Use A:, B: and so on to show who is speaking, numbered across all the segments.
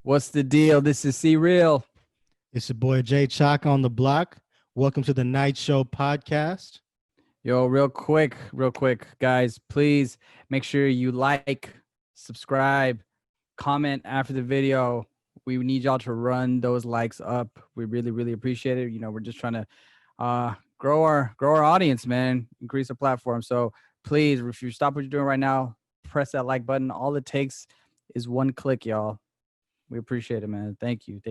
A: What's the deal? This is C Real.
B: It's your boy Jay Chalk on the block. Welcome to the Night Show podcast.
A: Yo, real quick, guys, please make sure you like, subscribe, comment after the video. We need y'all to run those likes up. We really appreciate it. You know, we're just trying to grow our audience, man, increase our platform. So please, if you stop what you're doing right now, press that like button. All it takes is one click, y'all. We appreciate it, man. Thank you.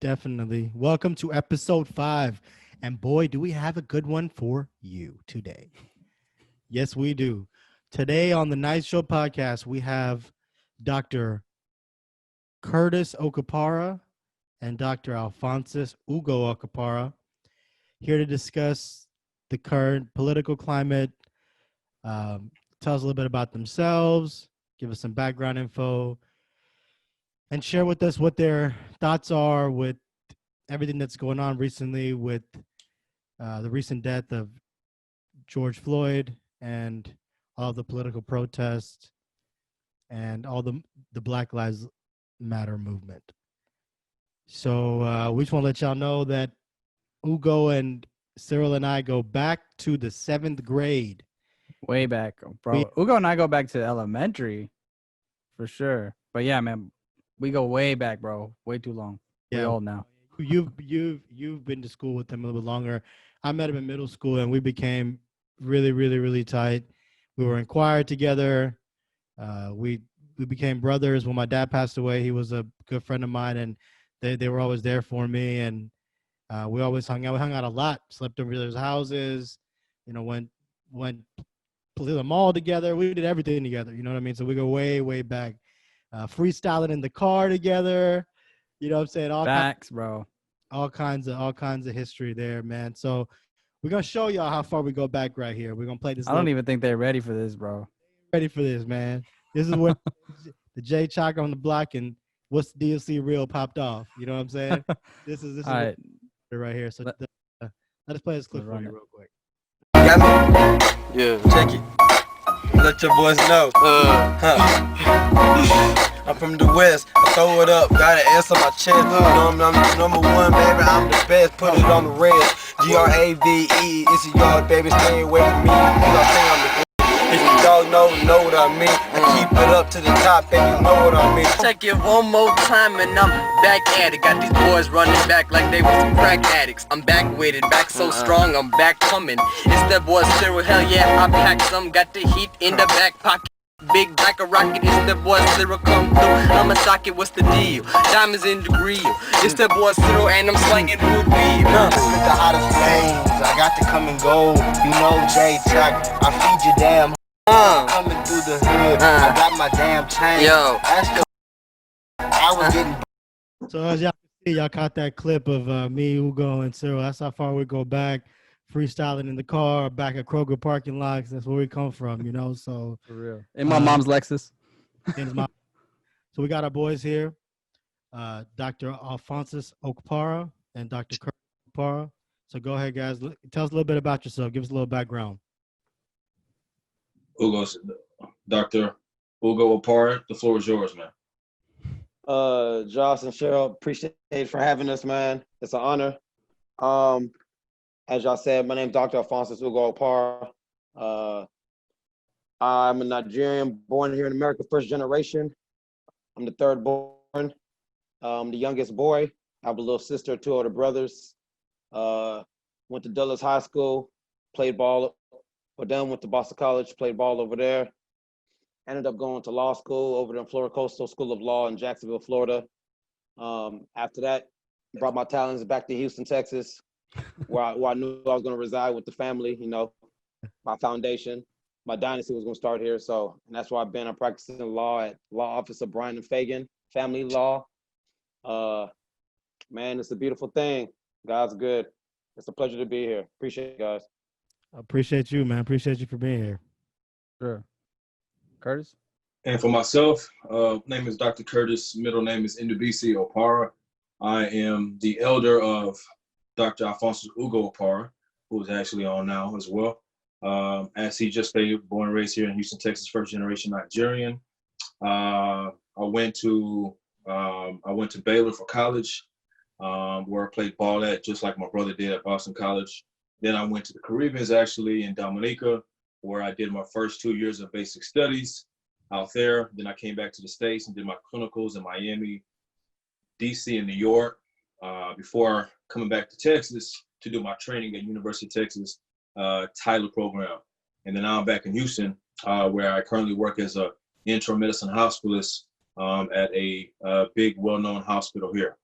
B: Definitely. Welcome to episode 5. And boy, do we have a good one for you today. Yes, we do. Today on the Night Show podcast, we have Dr. Curtis Okpara and Dr. Alphonsus Ugo Okpara here to discuss the current political climate, tell us a little bit about themselves, give us some background info, and share with us what their thoughts are with everything that's going on recently with the recent death of George Floyd and all the political protests and all the Black Lives Matter movement. So we just want to let y'all know that Ugo and Cyril and I go back to the 7th grade.
A: Way back, bro. Ugo and I go back to elementary for sure. But yeah, man, we go way back, bro. Way too long. Yeah. We old now.
B: You've been to school with him a little bit longer. I met him in middle school, and we became really tight. We were in choir together. We became brothers. When my dad passed away, he was a good friend of mine, and they were always there for me. And we always hung out. We hung out a lot. Slept over each other's houses. You know, went to the mall together. We did everything together. You know what I mean? So we go way back. Freestyling in the car together. You know what I'm saying?
A: Facts, bro.
B: All kinds of history there, man. So we're gonna show y'all how far we go back right here. We're gonna play this.
A: I don't even think they're ready for this, bro.
B: Ready for this, man. This is where the J Chalk on the block and what's the DLC real popped off. You know what I'm saying? This is
A: all right.
B: Right here. So let us play this clip for you real quick.
C: Got me? Yeah. Check it. Let your boys know. I'm from the West, I throw it up, got an S on my chest. You know I'm number one, baby, I'm the best. Put it on the red, G-R-A-V-E. It's a yard, baby, stay away from me. You know I'm saying I'm the best. If you don't know what I mean. I keep it up to the top, baby, you know what I mean. Check it one more time and I'm back at it. Got these boys running back like they was some crack addicts. I'm back with it, back so strong, I'm back coming. It's that boy Cyril, hell yeah, I packed some. Got the heat in the back pocket. Big like a rocket, it's the boy Cyril come through. I'ma sock it, what's the deal? Diamonds in the grill. It's the boy Cyril and I'm slinging wood weed. With the hottest flames, I got to come and go. You know J Chalk, I feed you damn. Coming through the hood, I got my damn chain. Yo, I was getting.
B: So as y'all can see, y'all caught that clip of me, Ugo, and Cyril. That's how far we go back. Freestyling in the car, back at Kroger parking lots. That's where we come from, you know. So
A: for real. In my mom's Lexus.
B: So we got our boys here, Dr. Alphonsus Okpara and Dr. Curtis Okpara. So go ahead, guys. Tell us a little bit about yourself. Give us a little background.
D: Dr. Ugo Okpara, the floor is yours, man.
E: Josh and Cheryl, appreciate it for having us, man. It's an honor. As y'all said, my name is Dr. Alphonsus Ugo Okpara. I'm a Nigerian born here in America, first generation. I'm the third born. I'm the youngest boy. I have a little sister, 2 older brothers. Went to Dulles High School, played ball. But then went to Boston College, played ball over there. Ended up going to law school over there in Florida Coastal School of Law in Jacksonville, Florida. After that, brought my talents back to Houston, Texas, where I knew I was going to reside with the family, you know, my foundation. My dynasty was going to start here. So, and that's why I've been. I'm practicing law at Law Office of Bryan and Fagan, family law. Man, it's a beautiful thing. God's good. It's a pleasure to be here. Appreciate it, guys.
B: I appreciate you, man. Appreciate you for being here.
A: Sure. Curtis?
D: And for myself, name is Dr. Curtis. Middle name is Ndubisi Okpara. I am the elder of Dr. Alphonsus Ugo Okpara, who is actually on now as well. As he just stated, born and raised here in Houston, Texas, first generation Nigerian. I went to I went to Baylor for college, where I played ball at, just like my brother did at Boston College. Then I went to the Caribbeans, actually, in Dominica, where I did my first 2 years of basic studies out there. Then I came back to the States and did my clinicals in Miami, DC, and New York, before coming back to Texas to do my training at University of Texas Tyler program. And then now I'm back in Houston, where I currently work as a internal medicine hospitalist at a big, well-known hospital here.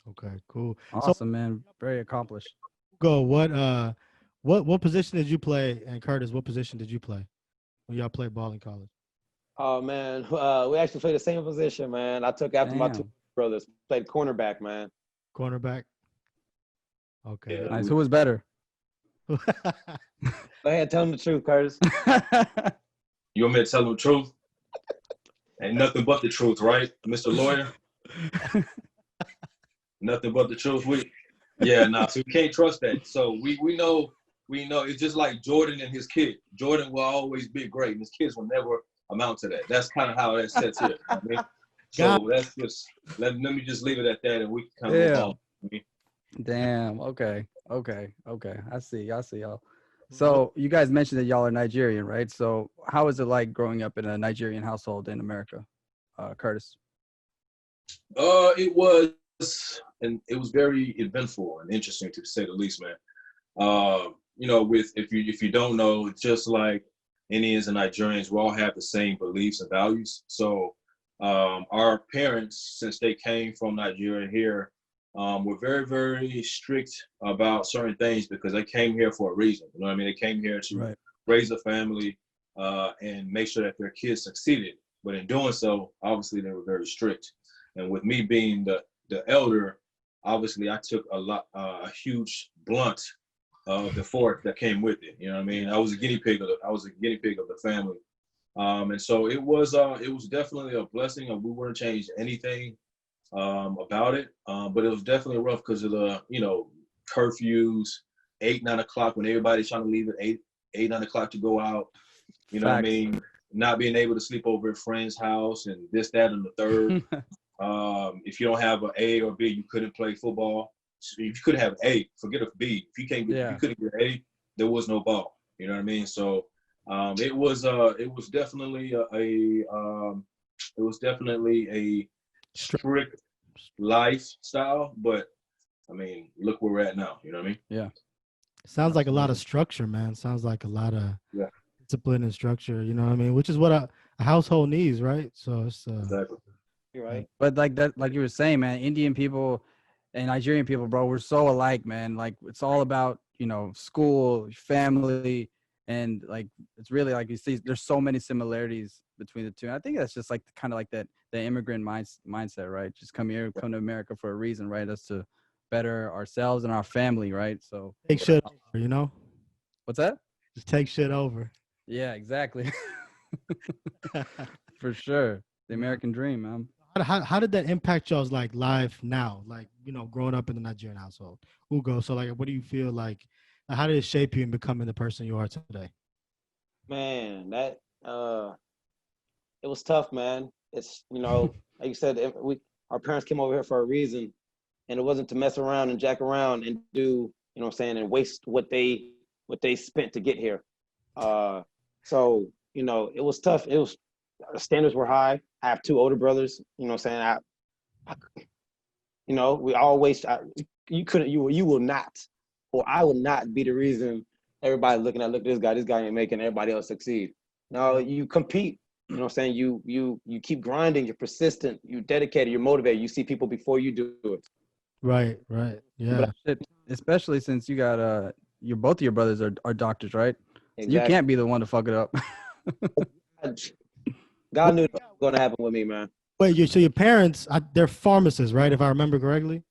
B: Okay, cool.
A: Awesome, man. Very accomplished.
B: Go. What position did you play? And Curtis, what position did you play when y'all played ball in college?
E: Oh man, we actually played the same position, man. I took after my two
A: Damn.
E: brothers. Played cornerback, man.
B: Cornerback. Okay.
D: Yeah.
A: Nice. Who was better?
E: Go ahead, tell them the truth, Curtis.
D: You want me to tell them the truth? Ain't nothing but the truth, right, Mr. Lawyer? Nothing but the truth. So we can't trust that. So we know it's just like Jordan and his kid. Jordan will always be great, and his kids will never amount to that. That's kind of how that sets here. You know what I mean? So that's just let me just leave it at that, and we can kind of move on. I mean,
A: Damn. Okay. I see y'all. So you guys mentioned that y'all are Nigerian, right? So how is it like growing up in a Nigerian household in America, Curtis?
D: it was very eventful and interesting, to say the least, man. If you don't know, it's just like Indians and Nigerians, we all have the same beliefs and values. So our parents, since they came from Nigeria here, were very, very strict about certain things because they came here for a reason. You know what I mean? They came here to raise a family and make sure that their kids succeeded. But in doing so, obviously they were very strict. And with me being the elder, obviously I took a huge blunt of the fork that came with it. You know what I mean? I was a guinea pig of the family. And so it was definitely a blessing, and we wouldn't change anything about it. But it was definitely rough because of the, curfews, 8, 9 o'clock when everybody's trying to leave at 8, 9 o'clock to go out. You know what I mean? Not being able to sleep over at a friend's house and this, that, and the third. If you don't have an A or B, you couldn't play football. If you couldn't have A, forget a B. If you couldn't get an A, there was no ball. You know what I mean? So it was definitely a strict lifestyle, but I mean, look where we're at now. You know what I mean?
A: Yeah.
B: Sounds like a lot of structure, man. Sounds like a lot of discipline and structure. You know what I mean? Which is what a household needs, right? So it's
D: exactly.
E: You're right.
A: But like that, like you were saying, man, Indian people and Nigerian people, bro, we're so alike, man. Like it's all about, school, family, and like it's really like you see there's so many similarities between the two. And I think that's just like kind of like that the immigrant mindset, right? Just come to America for a reason, right? Us to better ourselves and our family, right? So
B: take shit over,
A: What's that?
B: Just take shit over.
A: Yeah, exactly. For sure. The American dream, man.
B: How did that impact y'all's like life now? Like, growing up in the Nigerian household. Ugo, so like what do you feel like how did it shape you in becoming the person you are today?
E: Man, that it was tough, man. It's like you said, our parents came over here for a reason, and it wasn't to mess around and jack around and do, and waste what they spent to get here. So it was tough. It was the standards were high. I have 2 older brothers. We always you will not, or I will not be the reason everybody looking at look this guy ain't making everybody else succeed. No, you compete. You keep grinding. You're persistent. You're dedicated. You're motivated. You see people before you do it.
B: Right. Yeah.
A: Especially since you got both of your brothers are doctors, right?
E: Exactly.
A: So you can't be the one to fuck it up.
E: God knew it was going to happen with me, man.
B: Wait, so your parents, they're pharmacists, right? If I remember correctly.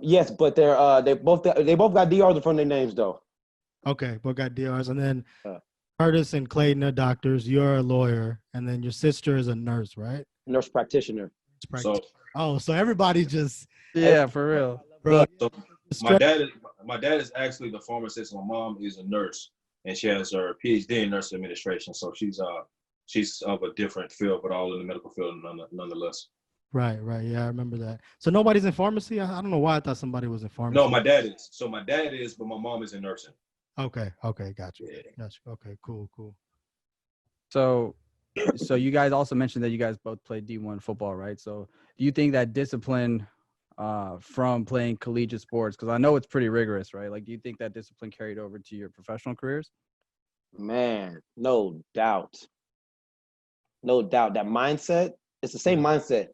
E: Yes, but they both got DRs in front of their names, though.
B: Okay, both got DRs, and then Curtis and Clayton are doctors. You're a lawyer, and then your sister is a nurse, right?
E: Nurse practitioner.
B: So everybody just
A: for real,
B: bro.
D: So my dad is actually the pharmacist. My mom is a nurse, and she has her PhD in nurse administration. So she's of a different field, but all in the medical field nonetheless.
B: Right. Yeah, I remember that. So nobody's in pharmacy? I don't know why I thought somebody was in pharmacy.
D: No, my dad is. So my dad is, but my mom is in nursing.
B: Okay, gotcha. Okay, cool.
A: So you guys also mentioned that you guys both played D1 football, right? So do you think that discipline from playing collegiate sports, because I know it's pretty rigorous, right? Like, do you think that discipline carried over to your professional careers?
E: Man, no doubt. That mindset, it's the same mindset.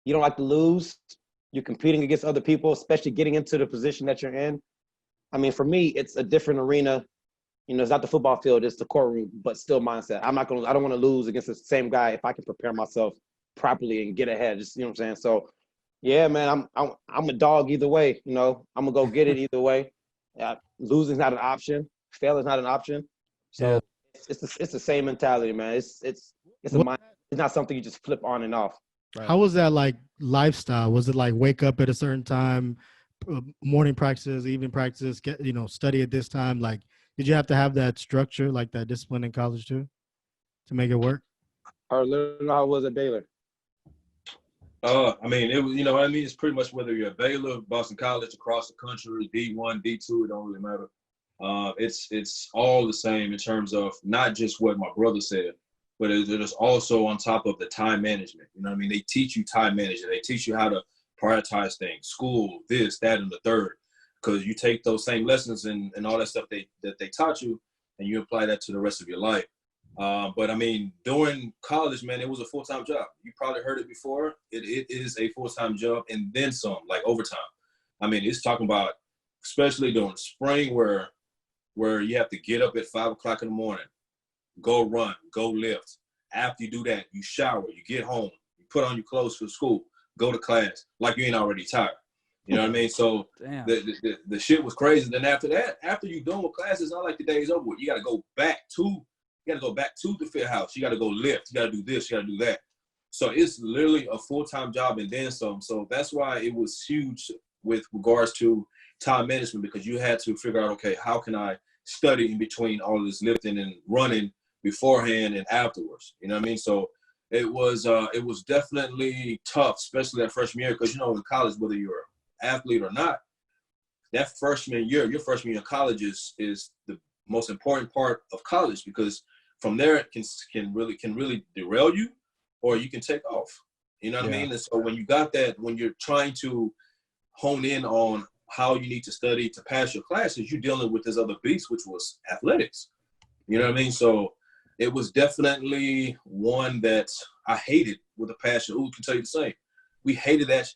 E: You don't like to lose. You're competing against other people, especially getting into the position that you're in. I mean, for me, it's a different arena. You know, it's not the football field, it's the courtroom, but still mindset. I don't want to lose against the same guy if I can prepare myself properly and get ahead. Just, you know what I'm saying? So, yeah, man, I'm a dog either way. You know, I'm gonna go get it either way. Losing's not an option. Failing's not an option. So it's the same mentality, man. It's a mind. It's not something you just flip on and off.
B: Right. How was that like lifestyle? Was it like wake up at a certain time, morning practices, evening practices, study at this time? Like, did you have to have that structure, like that discipline in college too, to make it work?
E: Or literally how it was at Baylor.
D: I mean, it was, it's pretty much whether you're at Baylor, Boston College, across the country, D1, D2, it don't really matter. It's all the same in terms of not just what my brother said, but it is also on top of the time management. You know what I mean? They teach you time management. They teach you how to prioritize things, school, this, that, and the third, because you take those same lessons and all that stuff that they taught you, and you apply that to the rest of your life. But I mean, during college, man, it was a full-time job. You probably heard it before. It is a full-time job and then some, like overtime. I mean, it's talking about, especially during the spring where you have to get up at 5 o'clock in the morning, go run, go lift. After you do that, you shower, you get home, you put on your clothes for school, go to class like you ain't already tired. You know what I mean? So the shit was crazy. Then after that, after you done with classes, it's not like the day's over with. You got to go back to the field house. You got to go lift. You got to do this. You got to do that. So it's literally a full-time job and then some. So that's why it was huge with regards to time management, because you had to figure out, okay, how can I study in between all this lifting and running beforehand and afterwards? You know what I mean? So it was definitely tough, especially that freshman year, because, in college, whether you're an athlete or not, that freshman year, your freshman year of college is the most important part of college, because from there it can really derail you, or you can take off. You know what I mean? And so when you got that, when you're trying to hone in on how you need to study to pass your classes, you're dealing with this other beast, which was athletics. You know what I mean? So it was definitely one that I hated with a passion. Ooh, can tell you the same. We hated that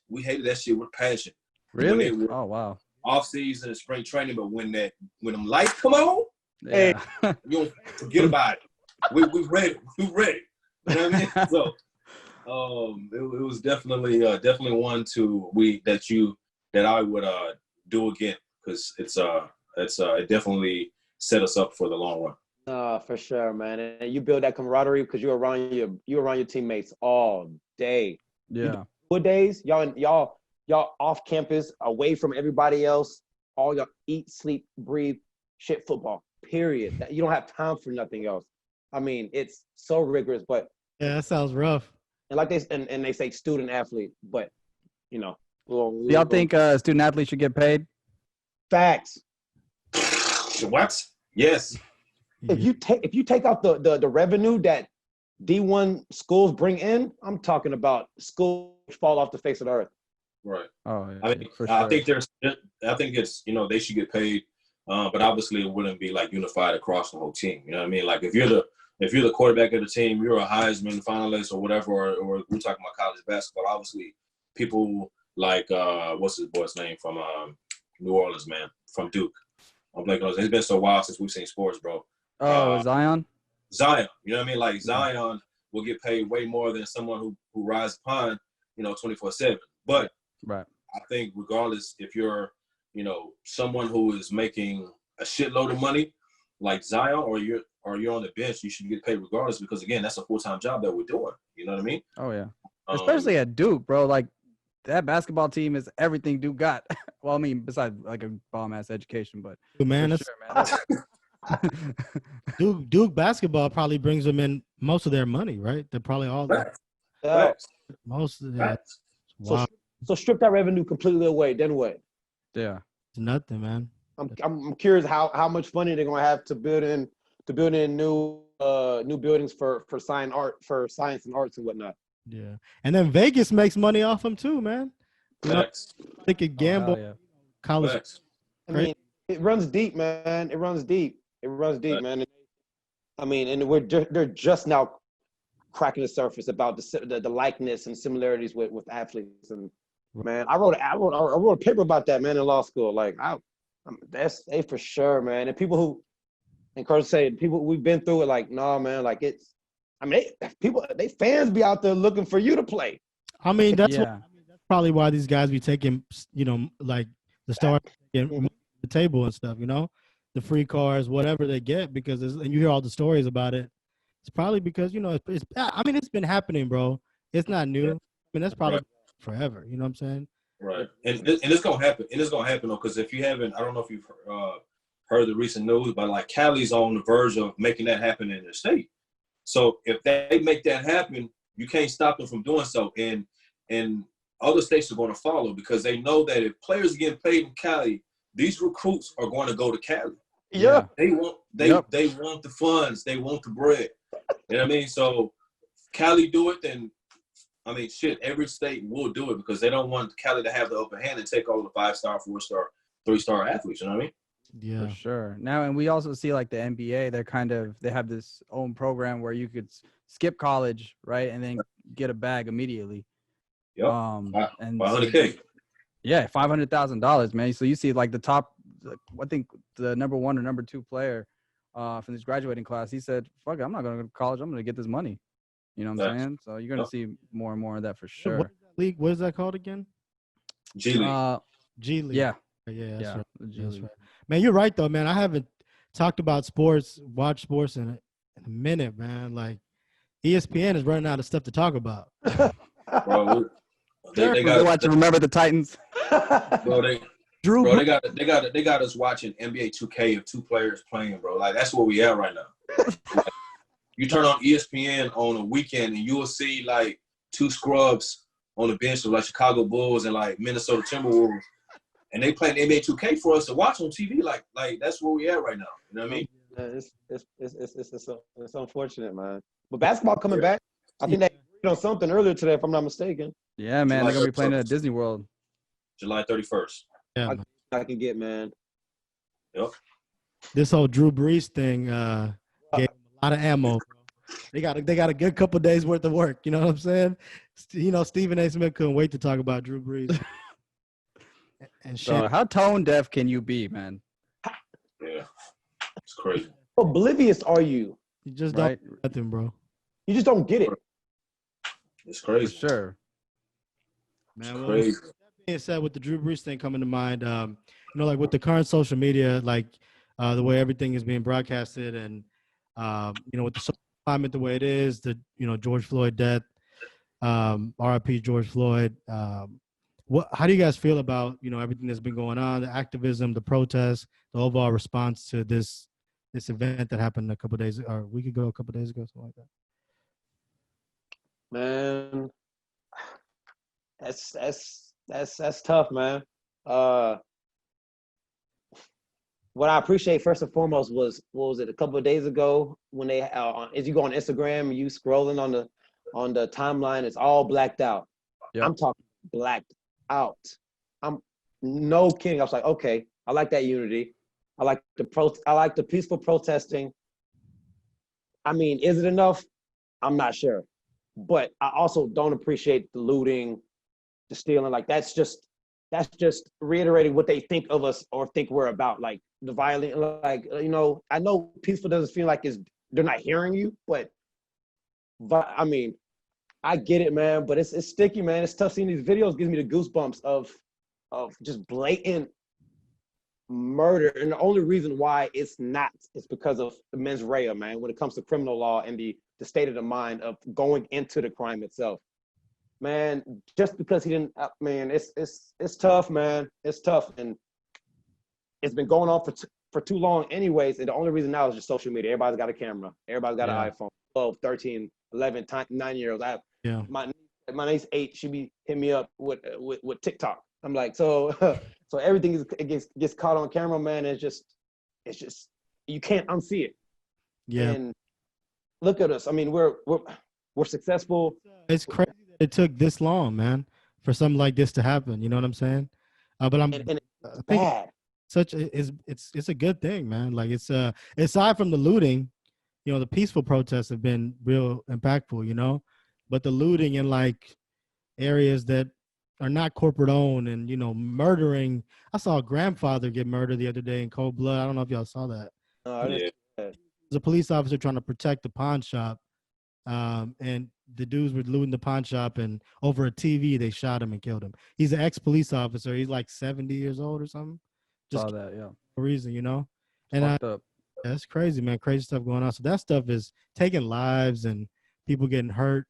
D: shit with passion.
A: Really? Oh, wow.
D: Off season and spring training, but when them lights come on,
A: yeah.
D: hey, you don't forget about it. We ready. We ready. You know what I mean? So it was definitely one that I would do again, because it definitely set us up for the long run.
E: For sure, man. And you build that camaraderie because you're around your teammates all day.
A: Yeah.
E: Good days, y'all off campus, away from everybody else. All y'all eat, sleep, breathe, shit football. Period. You don't have time for nothing else. I mean, it's so rigorous, but
B: yeah, that sounds rough.
E: And like they say student athlete, but
A: y'all think student athletes should get paid?
E: Facts.
D: What? Yes.
E: If you take out the revenue that D1 schools bring in, I'm talking about schools fall off the face of the earth.
D: Right.
A: Oh, yeah,
D: I mean,
A: for
D: I
A: sure.
D: think it's they should get paid, but obviously it wouldn't be like unified across the whole team. You know what I mean? Like if you're the quarterback of the team, you're a Heisman finalist or whatever, or we're talking about college basketball. Obviously, people like what's his boy's name from New Orleans, man, from Duke. I'm blanking on. It's been so wild since we've seen sports, bro.
A: Zion.
D: You know what I mean? Like Zion will get paid way more than someone who rides upon 24/7. But
A: right.
D: I think regardless, if you're someone who is making a shitload of money like Zion, or you're on the bench, you should get paid regardless, because again, that's a full-time job that we're doing. You know what I mean?
A: Oh yeah. Especially at Duke, bro. Like that basketball team is everything Duke got. Well, I mean, besides like a bomb ass education, but
B: man,
A: sure, man.
B: Duke basketball probably brings them in most of their money, right? They're probably all
D: Facts.
E: Yeah.
D: Facts.
B: most of their
D: Facts.
B: wow.
E: So strip that revenue completely away. Then what?
A: Yeah.
B: It's nothing, man.
E: I'm curious how much funding they're gonna have to build in new buildings for science and arts and whatnot.
B: Yeah. And then Vegas makes money off them too, man. You know,
D: Facts.
B: they could
A: Oh, hell
B: gamble
A: yeah.
B: college.
D: Facts.
E: I mean, it runs deep, man. It runs deep,
D: Right.
E: man. I mean, and they're just now cracking the surface about the likeness and similarities with athletes. And man, I wrote a paper about that, man, in law school. Like, that's they for sure, man. And people who encourage say people we've been through it, like, no, man, like it's. I mean, they fans be out there looking for you to play.
B: I mean, that's
A: Yeah.
B: that's probably why these guys be taking, you know, like the stars and the table and stuff, you know, the free cars, whatever they get, because and you hear all the stories about it. It's probably because, you know, I mean, it's been happening, bro. It's not new. I mean, that's probably forever. You know what I'm saying?
D: Right. And it's gonna happen. And it's gonna happen though, because if you haven't, I don't know if you've heard the recent news, but like Cali's on the verge of making that happen in their state. So if they make that happen, you can't stop them from doing so. And other states are going to follow because they know that if players are getting paid in Cali, these recruits are going to go to Cali.
E: Yeah.
D: They want they want the funds, they want the bread. You know what I mean? So Cali do it, then I mean shit, every state will do it because they don't want Cali to have the upper hand and take all the 5-star, 4-star, 3-star athletes. You know what I mean?
B: Yeah.
A: For sure. Now, and we also see like the NBA, they have this own program where you could skip college, right, and then get a bag immediately.
D: Yep.
A: And
D: $500K.
A: Yeah, $500,000, man. So you see like the top, I think the number 1 or number 2 player from this graduating class, he said, "Fuck it, I'm not going to go to college. I'm going to get this money." You know what I'm saying? So you're going to see more and more of that for sure.
B: What is that league? What is that called again?
D: G League.
B: G League.
A: Yeah.
B: Yeah, that's right.
A: the G
B: That's
A: League.
B: right. Man, you're right though, man. I haven't talked about watched sports in a minute, man. Like ESPN is running out of stuff to talk about.
D: Bro, they
A: They
D: got
A: watch Remember the Titans.
D: bro, they got us watching NBA 2K of 2 players playing, bro. Like that's where we at right now. Like, you turn on ESPN on a weekend and you will see like 2 scrubs on the bench of like Chicago Bulls and like Minnesota Timberwolves, and they playing NBA 2K for us to watch on TV. Like that's where we at right now. You know what I mean?
E: It's unfortunate, man. But basketball coming back. I think they agreed on something earlier today, if I'm not mistaken.
A: Yeah, man. They're going to be playing at Disney World.
D: July 31st.
B: Yeah, man.
E: I can get, man.
D: Yep.
B: This whole Drew Brees thing gave them a lot of ammo. They got a good couple of days worth of work. You know what I'm saying? You know, Stephen A. Smith couldn't wait to talk about Drew Brees. And shit.
A: So how tone deaf can you be, man?
D: Yeah. It's crazy.
E: How oblivious are you?
B: You just
A: Right.
B: don't do nothing, bro.
E: You just don't get it.
D: It's
A: For
D: crazy.
A: sure.
B: Man,
D: It's
B: well,
D: crazy.
B: that being said, with the Drew Brees thing coming to mind, you know, like with the current social media, like the way everything is being broadcasted, and you know, with the social climate the way it is, the George Floyd death, RIP George Floyd. How do you guys feel about everything that's been going on, the activism, the protests, the overall response to this event that happened a couple of days or a week ago, something like that?
E: Man, that's tough, man. What I appreciate first and foremost was, what was it, a couple of days ago when they as you go on Instagram, you scrolling on the timeline, it's all blacked out.
A: Yep.
E: I'm talking blacked out. I'm no kidding. I was like, okay, I like that unity. I like the peaceful protesting. I mean, is it enough? I'm not sure. But I also don't appreciate the looting, the stealing. Like that's just reiterating what they think of us or think we're about. Like the violent, like, I know peaceful doesn't feel like they're not hearing you, but I mean, I get it, man, but it's sticky, man. It's tough seeing these videos. Gives me the goosebumps of just blatant murder. And the only reason why it's not is because of the mens rea, man, when it comes to criminal law and the state of the mind of going into the crime itself. Man, just because he didn't, man, it's tough, man. It's tough. And it's been going on for too long anyways. And the only reason now is just social media. Everybody's got a camera. Everybody's got
A: Yeah.
E: an iPhone. 12, 13, 11, 9-year-olds.
B: Yeah.
E: My niece 8. She be hitting me up with TikTok. I'm like, so so everything gets caught on camera, man. It's just you can't unsee it.
B: Yeah.
E: And look at us. I mean, we're successful.
B: It's crazy that it took this long, man, for something like this to happen. You know what I'm saying? But I'm
E: And
B: I
E: it's
B: think
E: bad.
B: it's a good thing, man. Like it's aside from the looting, you know, the peaceful protests have been real impactful, you know, but the looting in like areas that are not corporate owned and, you know, murdering. I saw a grandfather get murdered the other day in cold blood. I don't know if y'all saw that.
D: Yeah.
B: There's a police officer trying to protect the pawn shop. And the dudes were looting the pawn shop, and over a TV, they shot him and killed him. He's an ex-police officer. He's like 70 years old or something. Just
A: Saw that, yeah.
B: for a reason, you know? And
A: Fucked up.
B: that's crazy, man. Crazy stuff going on. So that stuff is taking lives and people getting hurt.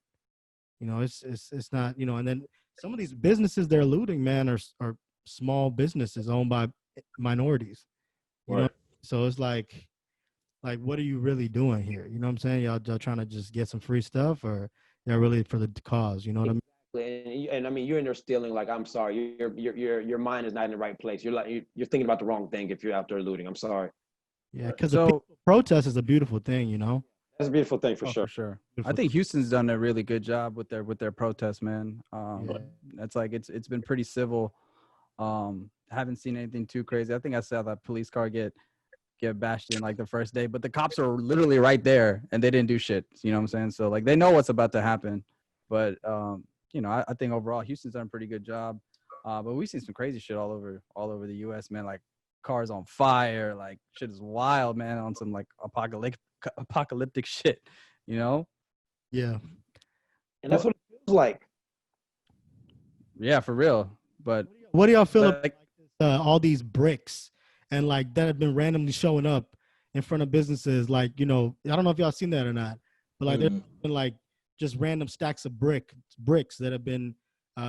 B: You know, it's not, you know, and then some of these businesses they're looting, man, are small businesses owned by minorities. You know?
D: Right.
B: So it's like, what are you really doing here? You know what I'm saying? Y'all trying to just get some free stuff, or y'all really for the cause? You know what I mean?
E: And I mean, you're in there stealing. Like, I'm sorry, your mind is not in the right place. You're you're thinking about the wrong thing if you're out there looting. I'm sorry.
B: Yeah, because
A: So-
B: the peaceful protest is a beautiful thing, you know.
E: That's a beautiful thing for
A: Oh,
E: sure.
A: for sure. I
B: Beautiful
A: think Houston's done a really good job with their protests, man.
B: Yeah.
A: It's like it's been pretty civil. Haven't seen anything too crazy. I think I saw that police car get bashed in like the first day, but the cops are literally right there and they didn't do shit. You know what I'm saying? So like they know what's about to happen. But you know, I think overall Houston's done a pretty good job. But we see some crazy shit all over the US, man. Like cars on fire, like shit is wild, man, on some like apocalyptic shit, you know?
B: Yeah,
E: And that's what it feels like.
A: Yeah, for real. But
B: what do y'all feel about
A: like,
B: all these bricks and like that have been randomly showing up in front of businesses? Like, you know, I don't know if y'all seen that or not, but like there's been like just random stacks of bricks that have been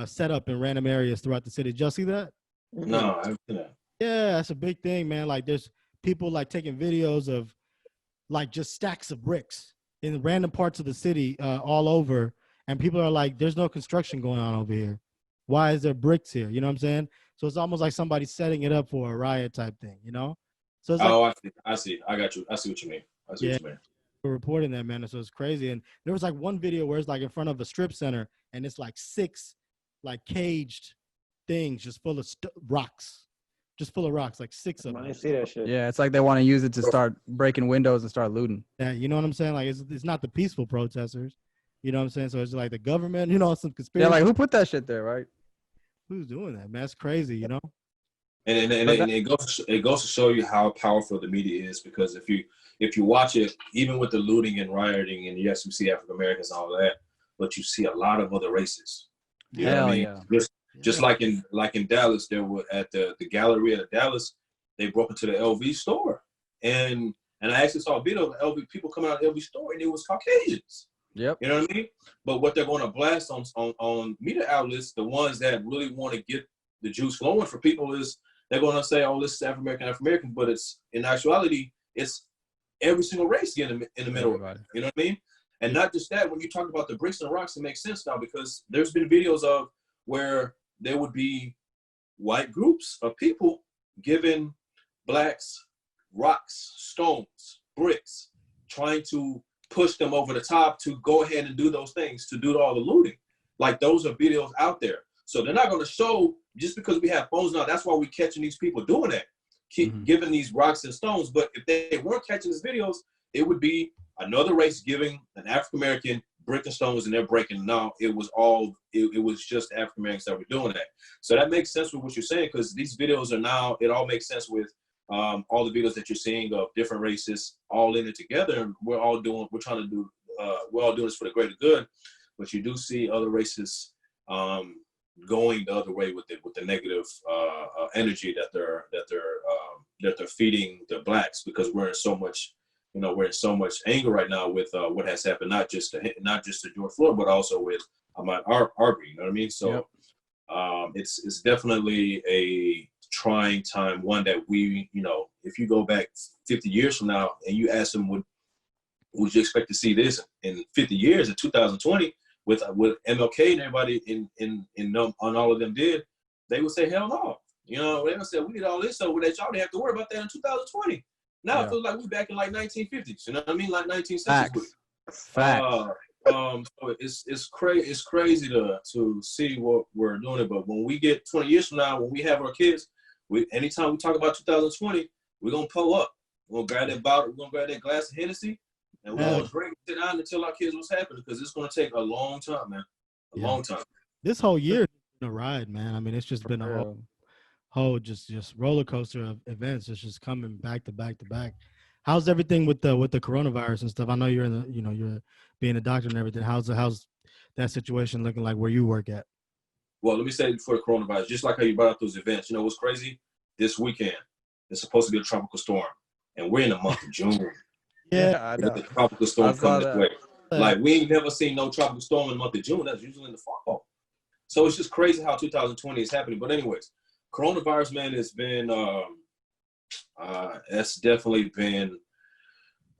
B: set up in random areas throughout the city. Did y'all see that?
D: No, I haven't seen that.
B: Yeah, that's a big thing, man. Like there's people like taking videos of like just stacks of bricks in random parts of the city all over. And people are like, there's no construction going on over here. Why is there bricks here? You know what I'm saying? So it's almost like somebody setting it up for a riot type thing, you know? So it's like
D: Oh, I see. I got you. I see what you mean. I see what you mean.
B: we're reporting that, man. So it's crazy. And there was like one video where it's like in front of a strip center and it's like 6 like caged things just full of rocks. Just full of rocks, like 6 of
E: I
B: them.
E: didn't see that shit.
A: yeah, it's like they want to use it to start breaking windows and start looting.
B: Yeah, you know what I'm saying? Like it's not the peaceful protesters. You know what I'm saying? So it's like the government, you know, some conspiracy.
A: Yeah, like who put that shit there, right?
B: Who's doing that, man? That's crazy, you know?
D: And it goes to show you how powerful the media is, because if you watch it, even with the looting and rioting, and yes, you see African Americans and all that, but you see a lot of other races. You know
A: Hell
D: what I mean?
A: yeah.
D: Just like in Dallas, there were at the gallery at Dallas, they broke into the LV store, and I actually saw a video of LV people coming out of the LV store, and it was Caucasians.
A: Yep.
D: You know what I mean? But what they're going to blast on media outlets, the ones that really want to get the juice flowing for people, is they're going to say, "Oh, this is African American," but it's in actuality, it's every single race getting in the middle.
A: Everybody.
D: You know what I mean? And not just that. When you talk about the bricks and rocks, it makes sense now, because there's been videos of where there would be white groups of people giving blacks rocks, stones, bricks, trying to push them over the top to go ahead and do those things, to do all the looting. Like, those are videos out there. So they're not going to show, just because we have phones now, that's why we're catching these people doing that, keep giving these rocks and stones. But if they weren't catching these videos, it would be another race giving an African-American brick and stones, and they're breaking. No, it was just African Americans that were doing that. So that makes sense with what you're saying, because these videos are now, it all makes sense with all the videos that you're seeing of different races all in it together. And we're all doing this for the greater good. But you do see other races going the other way with the negative energy that they're feeding the blacks, because we're in so much anger right now with what has happened, not just to George Floyd, but also with Ahmaud Arbery. You know what I mean? So it's definitely a trying time, one that we, if you go back 50 years from now and you ask them, would you expect to see this in 50 years in 2020 with MLK and everybody on all of them did, they would say, hell no. They would say, we did all this so that y'all didn't have to worry about that in 2020. Now it feels like we're back in like 1950s, you know what I mean? Like 1960s.
A: Facts.
D: So it's crazy to see what we're doing. But when we get 20 years from now, when we have our kids, anytime we talk about 2020, we're gonna pull up. We're gonna grab that bottle, we're gonna grab that glass of Hennessy, and we're gonna drink it down and tell our kids what's happening, because it's gonna take a long time, man. A long time.
B: This whole year has been a ride, man. I mean, it's just been a whole just roller coaster of events. It's just coming back to back to back. How's everything with the coronavirus and stuff? I know you're you're being a doctor and everything. How's that situation looking like where you work at?
D: Well, let me say before the coronavirus, just like how you brought up those events, you know what's crazy? This weekend, it's supposed to be a tropical storm, and we're in the month of June.
A: Yeah, I know.
D: The tropical storm coming this way. Like, we ain't never seen no tropical storm in the month of June. That's usually in the fall. So it's just crazy how 2020 is happening. But anyways, coronavirus, man, has been that's definitely been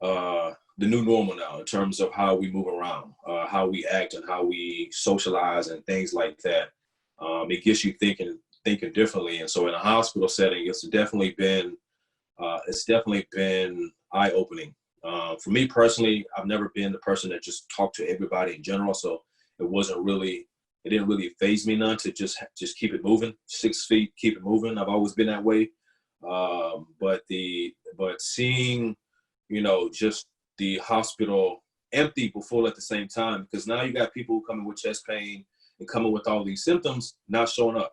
D: the new normal now in terms of how we move around, how we act, and how we socialize and things like that. It gets you thinking differently. And so in a hospital setting, it's definitely been eye-opening. For me personally, I've never been the person that just talked to everybody in general, so it didn't really faze me none to just keep it moving, 6 feet, keep it moving. I've always been that way. But seeing, just the hospital empty but full at the same time, because now you got people coming with chest pain and coming with all these symptoms, not showing up.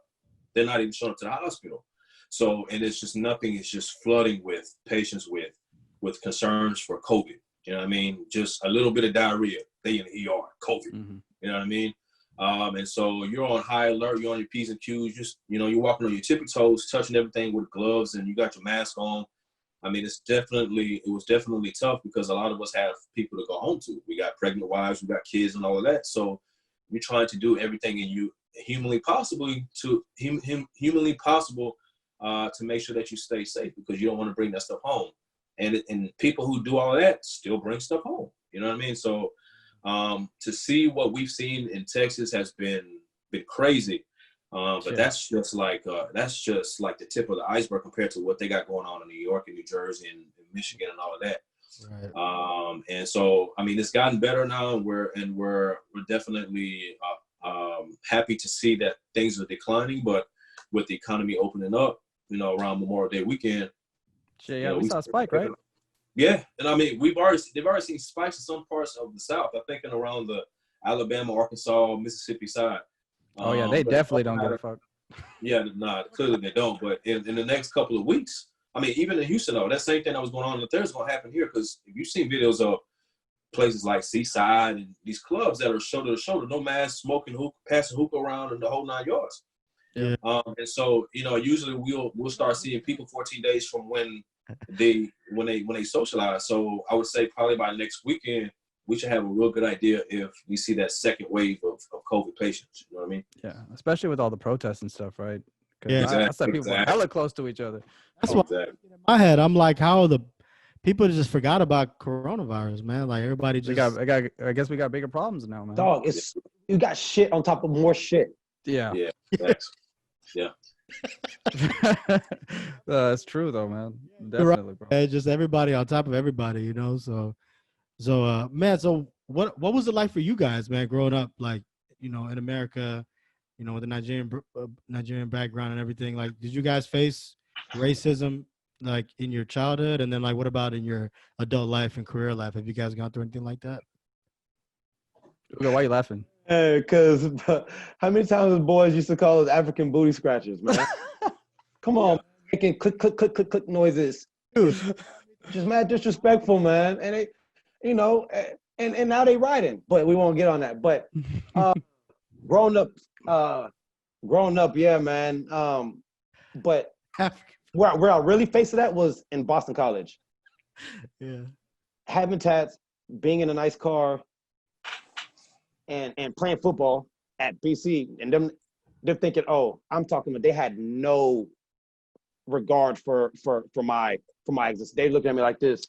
D: They're not even showing up to the hospital. So, and it's just nothing. It's just flooding with patients with concerns for COVID. You know what I mean? Just a little bit of diarrhea. They in the ER, COVID.
A: Mm-hmm.
D: You know what I mean? And so you're on high alert. You're on your P's and Q's. You're walking on your tippy toes, touching everything with gloves, and you got your mask on. I mean, it was definitely tough, because a lot of us have people to go home to. We got pregnant wives, we got kids, and all of that. So you're trying to do everything in you humanly possible to make sure that you stay safe, because you don't want to bring that stuff home. And people who do all of that still bring stuff home. You know what I mean? So to see what we've seen in Texas has been crazy. But that's just like the tip of the iceberg compared to what they got going on in New York and New Jersey and Michigan and all of that. Right. And so, I mean, it's gotten better now, and we're definitely happy to see that things are declining. But with the economy opening up, around Memorial Day weekend,
A: we saw a spike, right?
D: Yeah, and I mean, they've already seen spikes in some parts of the South. I'm thinking around the Alabama, Arkansas, Mississippi side.
A: Oh yeah, they definitely don't give a fuck.
D: Yeah, nah, clearly they don't. But in the next couple of weeks, I mean, even in Houston, though, that same thing that was going on in Thursday is going to happen here, because if you've seen videos of places like Seaside and these clubs that are shoulder to shoulder, no mask, smoking, passing hookah around, and the whole 9 yards.
B: Yeah.
D: And so, usually we'll start seeing people 14 days from when they socialize. So I would say probably by next weekend, we should have a real good idea if we see that second wave of COVID patients. You know what I mean?
A: Yeah, especially with all the protests and stuff, right?
B: Yeah,
A: I saw people hella close to each other.
B: That's what in my head. I'm like, how the people just forgot about coronavirus, man. Like, everybody just
A: I guess we got bigger problems now, man.
E: Dog, you got shit on top of more shit.
A: Yeah.
D: Yeah. Thanks. Yeah.
A: That's true though, man. Definitely, bro.
B: Yeah, just everybody on top of everybody, So man, so what was it like for you guys, man, growing up, like, in America, with the Nigerian background and everything? Like, did you guys face racism like in your childhood, and then like what about in your adult life and career life? Have you guys gone through anything like that?
A: Why are you laughing?
E: Because how many times the boys used to call us African booty scratchers, man? Come on, making click, click, click, click, click noises. Dude, just mad disrespectful, man. And they, and now they riding, but we won't get on that. But grown up, yeah, man. But where I really faced that was in Boston College.
B: Yeah.
E: Having tats, being in a nice car, and playing football at BC, and they're thinking, oh, I'm talking about they had no regard for my existence. They look at me like this.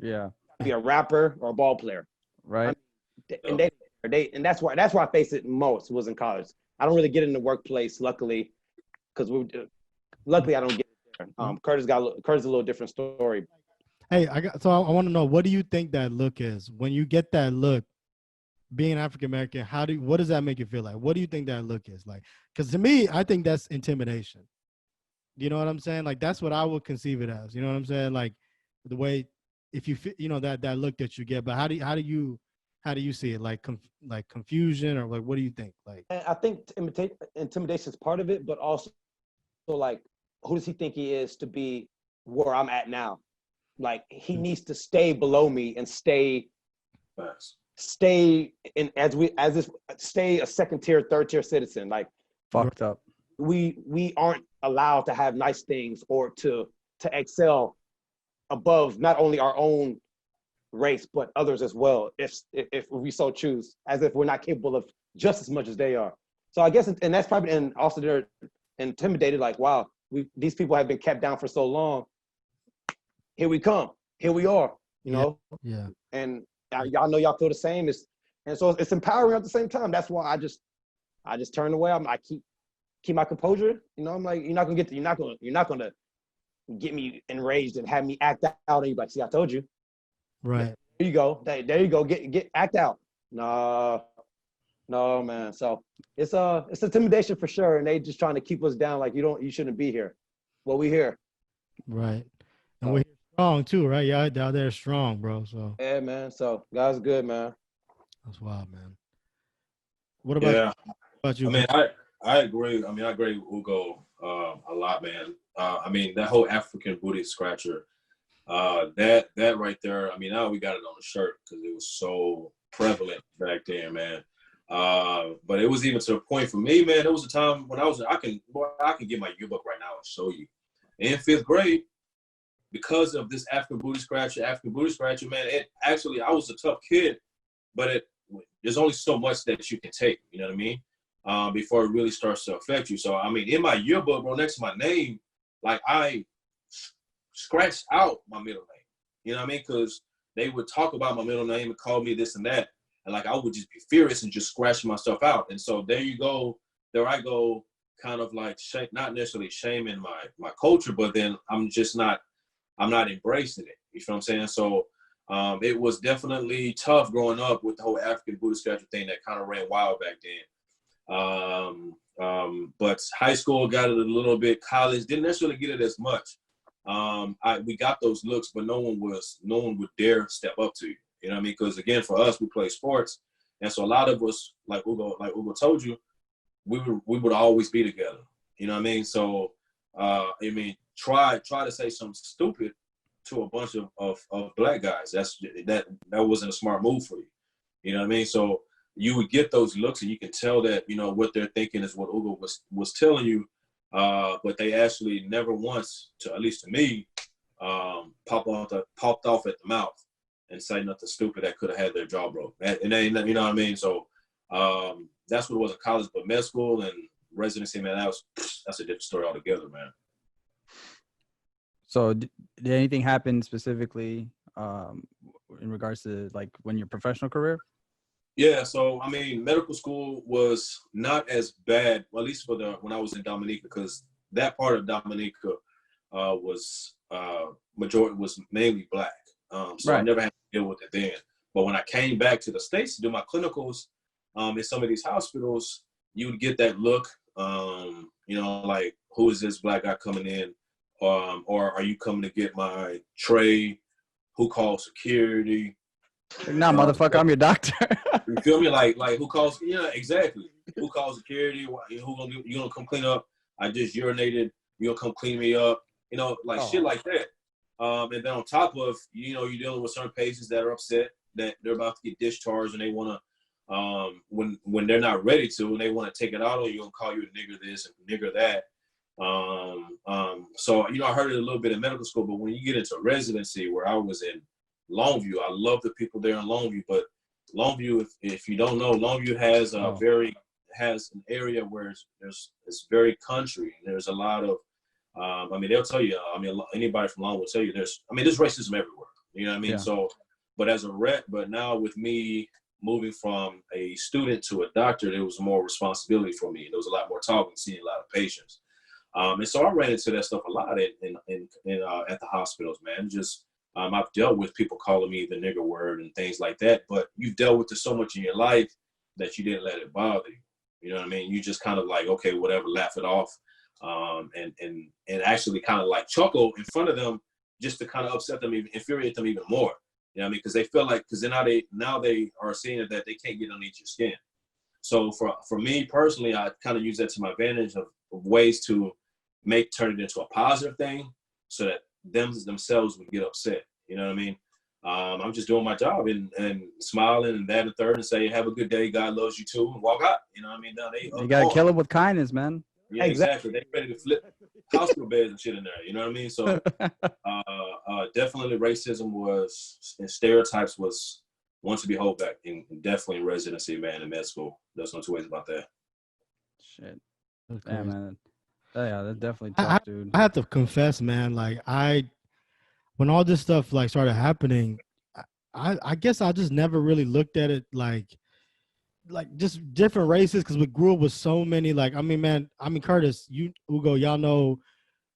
A: Yeah.
E: Be a rapper or a ball player,
A: Right.
E: And that's where I faced it most was in college. I don't really get in the workplace, luckily, because luckily I don't get it there. Curtis a little different story.
B: Hey, I want to know, what do you think that look is? When you get that look, being African American, what does that make you feel like? What do you think that look is like? Because to me, I think that's intimidation. You know what I'm saying? Like, that's what I would conceive it as. You know what I'm saying? Like, the way, if you you know, that look that you get. But how do you see it? Like confusion, or like, what do you think? Like,
E: And I think intimidation is part of it, but also like, who does he think he is to be where I'm at now? Like, he needs to stay below me and stay in stay a second tier, third tier citizen. Like,
A: Fucked up.
E: we aren't allowed to have nice things or to excel above not only our own race but others as well, if we so choose, as if we're not capable of just as much as they are. So I guess, and that's probably, and also they're intimidated, like, wow, these people have been kept down for so long. Here we come, here we are, you know.
B: Yeah.
E: And y'all know y'all feel the same. And so it's empowering at the same time. That's why I just turn away. I keep my composure. You know, I'm like, you're not gonna get me enraged and have me act out on you. Like, see, I told you.
B: Right.
E: There you go. There you go. Get act out. No, man. So it's intimidation for sure, and they just trying to keep us down. Like, you shouldn't be here. Well, we here.
B: Right. And we're strong too, right? Yeah, out there strong, bro. So
E: yeah, man. So God's good, man.
B: That's wild, man. What about you?
D: I mean, I agree. I mean, I agree with Ugo a lot, man. I mean, that whole African booty scratcher, that right there. I mean, now we got it on the shirt because it was so prevalent back then, man. But it was even to the point for me, man. There was a time when I can get my yearbook right now and show you. In 5th grade, because of this African booty scratcher, man. I was a tough kid, but there's only so much that you can take. You know what I mean? Before it really starts to affect you. So, I mean, in my yearbook, bro, next to my name, like, I scratched out my middle name. You know what I mean? Because they would talk about my middle name and call me this and that. And, like, I would just be furious and just scratch myself out. And so there I go, kind of like, not necessarily shaming my culture, but then I'm not embracing it. You feel what I'm saying? So it was definitely tough growing up with the whole African booty scratcher thing that kind of ran wild back then. But high school got it a little bit. College didn't necessarily get it as much. We got those looks, but no one would dare step up to you. You know what I mean? Because again, for us, we play sports, and so a lot of us, like Ugo told you, we would always be together. You know what I mean? So I mean, try to say something stupid to a bunch of black guys. That wasn't a smart move for you. You know what I mean? So you would get those looks, and you can tell that, you know, what they're thinking is what Ugo was telling you, but they actually never once, at least to me, popped off at the mouth and say nothing stupid that could have had their jaw broke. And they, you know what I mean? So that's what it was in college, but med school and residency, man, that's a different story altogether, man.
A: So did anything happen specifically in regards to, like, when your professional career?
D: Yeah, so I mean, medical school was not as bad, well, at least when I was in Dominica, because that part of Dominica was mainly black. So right. I never had to deal with it then. But when I came back to the States to do my clinicals in some of these hospitals, you would get that look, you know, like, who is this black guy coming in? Or are you coming to get my tray? Who calls security?
A: Nah, motherfucker, I'm your doctor.
D: You feel me? Like who calls? Yeah, exactly. Who calls security? You gonna come clean up? I just urinated. You gonna come clean me up? You know, like shit like that. And then on top of, you know, you're dealing with certain patients that are upset that they're about to get discharged and they want to, when they're not ready to, and they want to take it out on you, gonna call you a nigger this and nigger that. So, you know, I heard it a little bit in medical school, but when you get into residency, where I was in Longview, I love the people there in Longview, but Longview, if you don't know, Longview has an area where it's very country, and there's a lot of I mean, they'll tell you. I mean, anybody from Long will tell you there's racism everywhere. You know what I mean?
A: Yeah.
D: So, but but now with me moving from a student to a doctor, there was more responsibility for me. There was a lot more talking, seeing a lot of patients. And so I ran into that stuff a lot at the hospitals, man. Just I've dealt with people calling me the nigger word and things like that, but you've dealt with it so much in your life that you didn't let it bother you. You know what I mean? You just kind of like, okay, whatever, laugh it off, and actually kind of like chuckle in front of them just to kind of upset them, even infuriate them even more. You know what I mean? Because they feel like, because now they are seeing that they can't get underneath your skin. So for me personally, I kind of use that to my advantage of ways to turn it into a positive thing, so that themselves would get upset. You know what I mean? I'm just doing my job and smiling and that and third and say, have a good day, God loves you too, and walk out. You know what I mean? Now
A: You gotta kill it with kindness, man.
D: Yeah, exactly. They ready to flip hospital beds and shit in there. You know what I mean? So definitely racism and stereotypes was one to be held back, and definitely in residency, man, in med school. There's no two ways about that.
A: Shit.
B: That's
A: Yeah,
B: crazy.
A: man. Yeah, that's definitely tough, dude.
B: I have to confess, man, like when all this stuff like started happening, I guess I just never really looked at it like just different races, because we grew up with so many, like, I mean, Curtis, you, Ugo, y'all know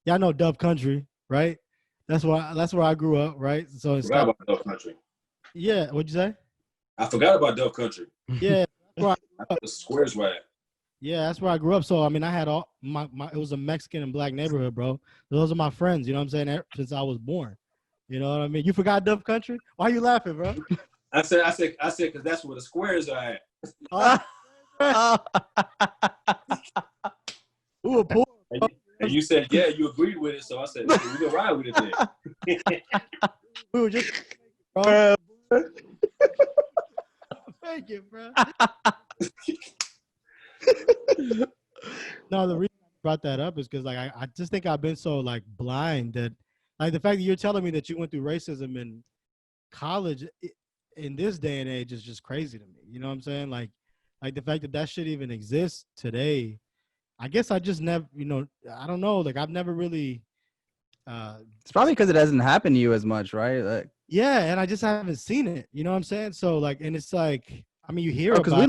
B: Dove Country, right? That's where I grew up, right? So
D: I forgot about Dove Country.
B: Yeah, what'd you say?
D: I forgot about Dove Country.
B: Yeah,
D: that's the squares were at.
B: Yeah, that's where I grew up. So I mean, I had all my it was a Mexican and black neighborhood, bro. Those are my friends, you know what I'm saying? Since I was born. You know what I mean? You forgot Dove Country? Why are you laughing, bro?
D: I said, because that's where the squares are at.
B: We were poor.
D: And you said, yeah, you agreed with it. So I said, okay, we can ride with it then.
B: We were just, bro. Thank you, bro. No, the reason I brought that up is because like I just think I've been so like blind that like the fact that you're telling me that you went through racism in college in this day and age is just crazy to me. You know what I'm saying? Like the fact that shit even exists today. I guess I just never, I don't know. Like I've never really.
A: It's probably because it doesn't happen to you as much, right? Like,
B: yeah, and I just haven't seen it. You know what I'm saying? So like, and it's like, I mean, you hear
A: because
B: about.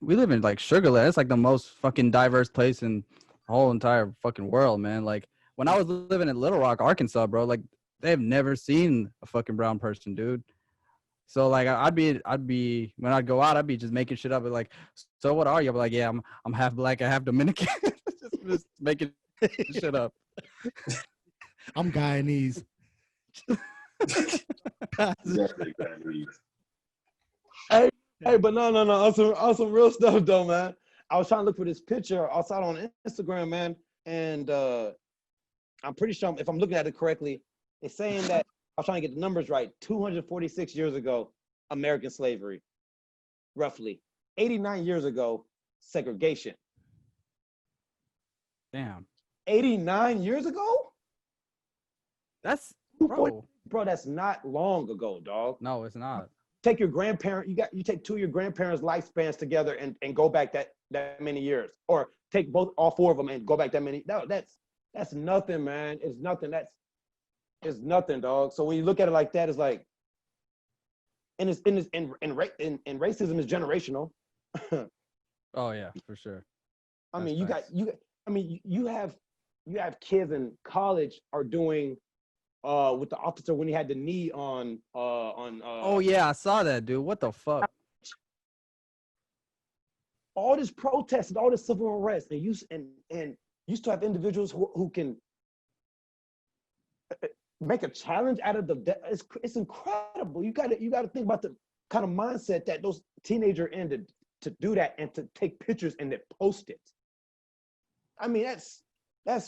A: we live in like Sugar Land. It's like the most fucking diverse place in the whole entire fucking world, man. Like when I was living in Little Rock, Arkansas, bro, like they've never seen a fucking brown person, dude. So like I'd be when I'd go out, I'd be just making shit up. Like, so what are you? I'd be like, yeah, I'm half black, I half Dominican. just making shit up.
B: I'm Guyanese.
D: Definitely Guyanese.
E: Hey, but no, on some real stuff though, man. I was trying to look for this picture. I saw it on Instagram, man, and I'm pretty sure if I'm looking at it correctly, it's saying that I was trying to get the numbers right. 246 years ago, American slavery, roughly. 89 years ago, segregation.
A: Damn.
E: 89 years ago?
A: That's bro.
E: Bro, that's not long ago, dog.
A: No, it's not.
E: Take your grandparent, you take two of your grandparents' lifespans together and go back that many years, or take all four of them and go back that many. No, that's nothing, man. It's nothing. It's nothing, dog. So when you look at it like that, it's like, and racism is generational.
A: Oh yeah, for sure.
E: I mean, you have kids in college are doing with the officer when he had the knee on
A: oh yeah, I saw that, dude. What the fuck?
E: All this protest and all this civil unrest, and you still have individuals who can make a challenge out of it's incredible. You got to think about the kind of mindset that those teenagers in to do that and to take pictures and then post it. I mean, that's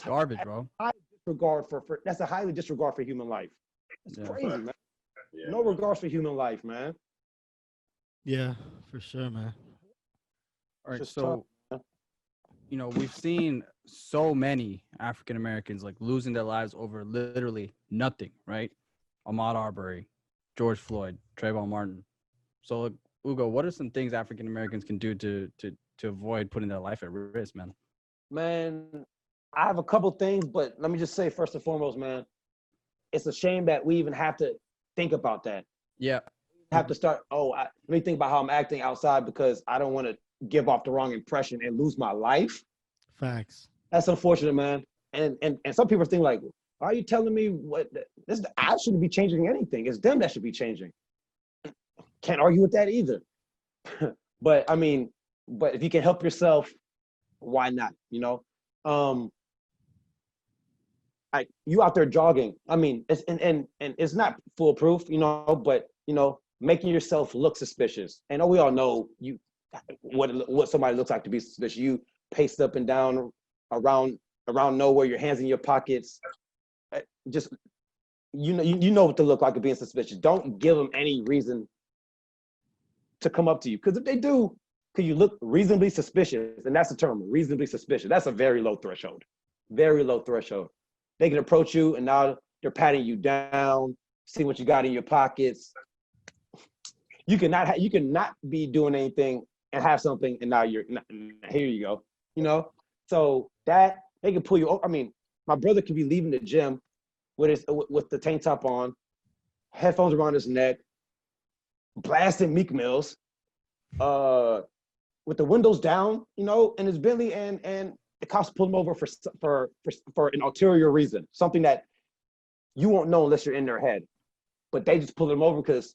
A: garbage, bro.
E: That's a highly disregard for human life. It's crazy, man.
D: Yeah.
E: No regards for human life, man.
B: Yeah, for sure, man.
A: All right,
E: Just
A: so we've seen so many African Americans like losing their lives over literally nothing, right? Ahmaud Arbery, George Floyd, Trayvon Martin. So, Ugo, what are some things African Americans can do to avoid putting their life at risk, man?
E: Man, I have a couple things, but let me just say first and foremost, man, it's a shame that we even have to think about that.
A: Yeah.
E: Have to start. Let me think about how I'm acting outside because I don't want to give off the wrong impression and lose my life.
B: Facts.
E: That's unfortunate, man. And some people think like, why are you telling me what this? I shouldn't be changing anything. It's them that should be changing. Can't argue with that either. But I mean, but if you can help yourself, why not? You know, you out there jogging. I mean, it's and it's not foolproof, you know, but you know, making yourself look suspicious. And we all know what somebody looks like to be suspicious. You pace up and down around nowhere, your hands in your pockets. Just you know what to look like of being suspicious. Don't give them any reason to come up to you, because if they do, because you look reasonably suspicious, and that's the term, reasonably suspicious. That's a very low threshold. Very low threshold. They can approach you, and now they're patting you down, see what you got in your pockets. You cannot be doing anything and have something, and now you're here. You go. You know, so that they can pull you. I mean, my brother could be leaving the gym with the tank top on, headphones around his neck, blasting Meek Mills, with the windows down, you know, in his Bentley, and the cops pull him over for an ulterior reason, something that you won't know unless you're in their head. But they just pull him over because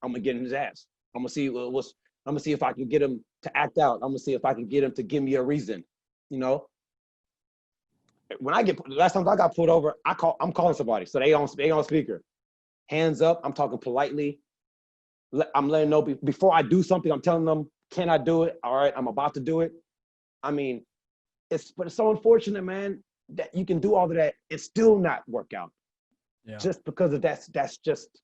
E: I'm gonna get in his ass. I'm gonna see if I can get him to act out. I'm gonna see if I can get him to give me a reason, you know. When last time I got pulled over, I'm calling somebody, so they on speaker, hands up. I'm talking politely. I'm letting them know before I do something. I'm telling them, can I do it? All right, I'm about to do it. I mean, it's so unfortunate, man, that you can do all of that and still not work out. Yeah. Just because of that's just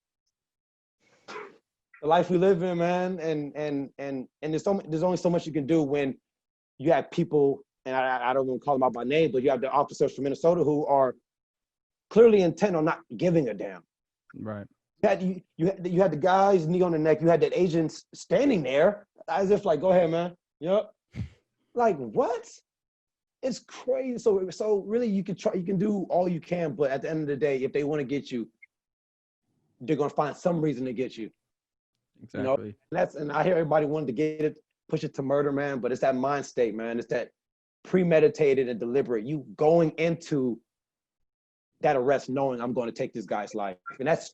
E: the life we live in, man. And there's only so much you can do when you have people. And I don't even call them out by name, but you have the officers from Minnesota who are clearly intent on not giving a damn.
A: Right.
E: You had the guy's knee on the neck. You had that Asian standing there as if like, go ahead, man. Yep. Like what? It's crazy. So really, you can do all you can, but at the end of the day, if they want to get you, they're gonna find some reason to get you.
A: Exactly.
E: You know? And I hear everybody wanted to get it, push it to murder, man. But it's that mind state, man. It's that premeditated and deliberate. You going into that arrest knowing I'm going to take this guy's life, and that's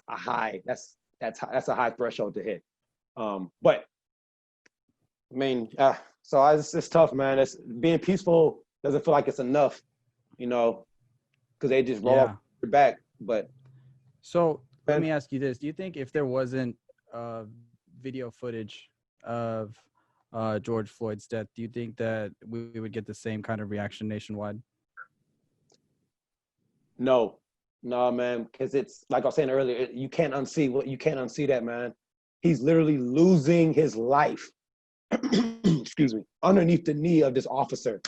E: a high threshold to hit. But I mean, it's tough, man. It's being peaceful doesn't feel like it's enough, you know, because they just roll off your back. But
A: so let me ask you this: do you think if there wasn't video footage of George Floyd's death, do you think that we would get the same kind of reaction nationwide?
E: No, man, because it's like I was saying earlier, you can't unsee that, man. He's literally losing his life, excuse me, underneath the knee of this officer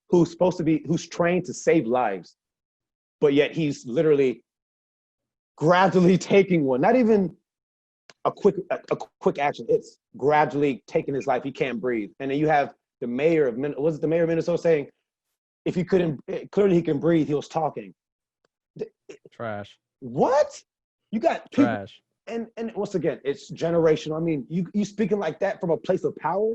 E: who's trained to save lives, but yet he's literally gradually taking one, not even a quick action. It's gradually taking his life. He can't breathe. And then you have the mayor of Minnesota saying, if he couldn't, clearly he can breathe. He was talking.
A: Trash.
E: What? You got people,
A: trash.
E: And once again, it's generational. I mean, you speaking like that from a place of power.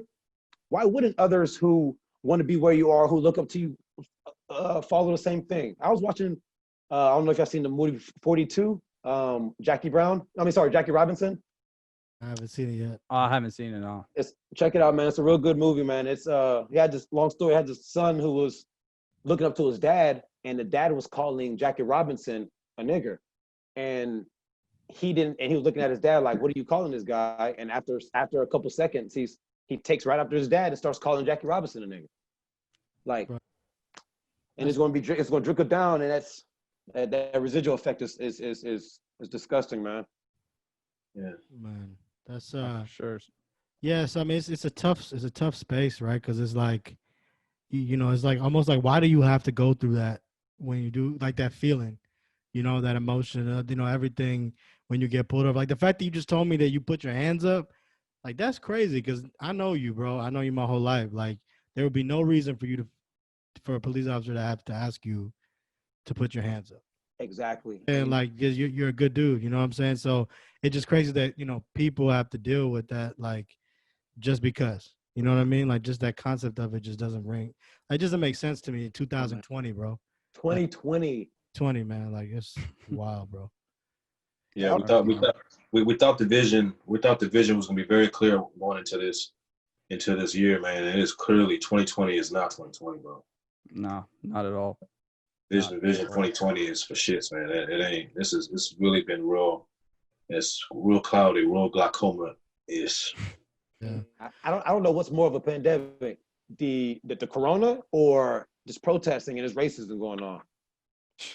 E: Why wouldn't others who want to be where you are, who look up to you, follow the same thing? I was watching, I don't know if y'all seen the movie 42, Jackie Robinson.
B: I haven't seen it yet.
A: Oh, I haven't seen it all.
E: Check it out, man. It's a real good movie, man. It's he had this long story. He had this son who was looking up to his dad, and the dad was calling Jackie Robinson a nigger, and he was looking at his dad like, "What are you calling this guy?" And after a couple seconds, he takes right after his dad and starts calling Jackie Robinson a nigger, like, right. And it's going to trickle down, and that residual effect is disgusting, man.
B: Yeah, man. That's
A: sure.
B: Yes, I mean it's a tough space, right? Because it's like, you know, it's like almost like, why do you have to go through that when you do, like, that feeling, you know, that emotion, you know, everything when you get pulled over. Like the fact that you just told me that you put your hands up, like that's crazy. Because I know you, bro. I know you my whole life. Like there would be no reason for you for a police officer to have to ask you to put your hands up.
E: Exactly.
B: And like, 'cause you're a good dude, you know what I'm saying? So it's just crazy that, you know, people have to deal with that, like, just because, you know what I mean? Like, just that concept of it just doesn't ring. It doesn't make sense to me in 2020, bro.
E: 2020.
B: 20, man. Like, it's wild, bro.
D: Yeah, we thought the vision was gonna be very clear going into this year, man. And it is clearly 2020 is not 2020, bro.
A: No, not at all.
D: Vision 2020 is for shits, man. It ain't. It's really been real. It's real cloudy, real glaucoma-ish.
B: Yeah.
E: I don't know what's more of a pandemic, the corona or just protesting and this racism going on.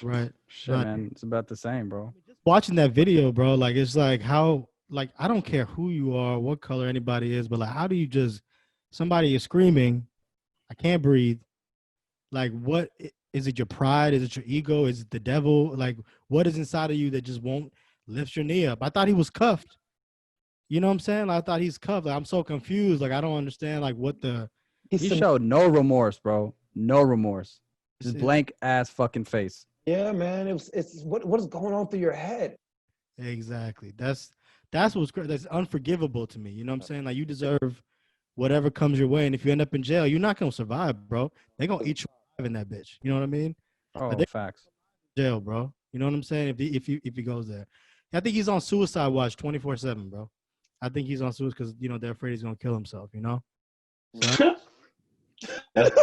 B: Right.
A: Shit, man, it's about the same, bro.
B: Watching that video, bro, like, it's like how, like, I don't care who you are, what color anybody is, but like, how do you just, somebody is screaming, I can't breathe. Like, what is it? Your pride? Is it your ego? Is it the devil? Like, what is inside of you that just won't lift your knee up? I thought he was cuffed. You know what I'm saying? Like, I thought he's cuffed. Like, I'm so confused. Like, I don't understand. Like, what the?
A: He showed no remorse, bro. No remorse. Just blank ass fucking face.
E: Yeah, man. It's what is going on through your head?
B: Exactly. That's what's great. That's unforgivable to me. You know what I'm saying? Like, you deserve whatever comes your way, and if you end up in jail, you're not gonna survive, bro. They're gonna eat you alive in that bitch. You know what I mean?
A: Oh, facts.
B: Jail, bro. You know what I'm saying? If he goes there, I think he's on suicide watch 24/7, bro. I think he's on suicide because, you know, they're afraid he's gonna kill himself. You know. So,
D: let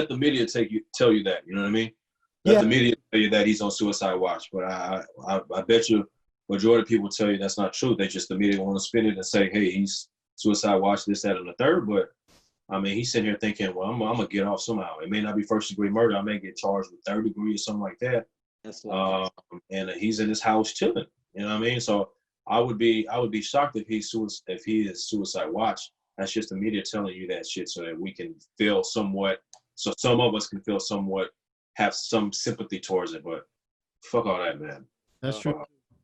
D: the media tell you that. You know what I mean? Let the media tell you that he's on suicide watch. But I bet you majority of people tell you that's not true. They just, the media want to spin it and say, hey, he's suicide watch, this, that, and the third. But I mean, he's sitting here thinking, well, I'm gonna get off somehow. It may not be first degree murder. I may get charged with third degree or something like that. And he's in his house chilling. You know what I mean? So I would be shocked if he is suicide watch. That's just the media telling you that shit so that we can feel somewhat. So some of us can feel somewhat, have some sympathy towards it. But fuck all that, man.
B: that's true.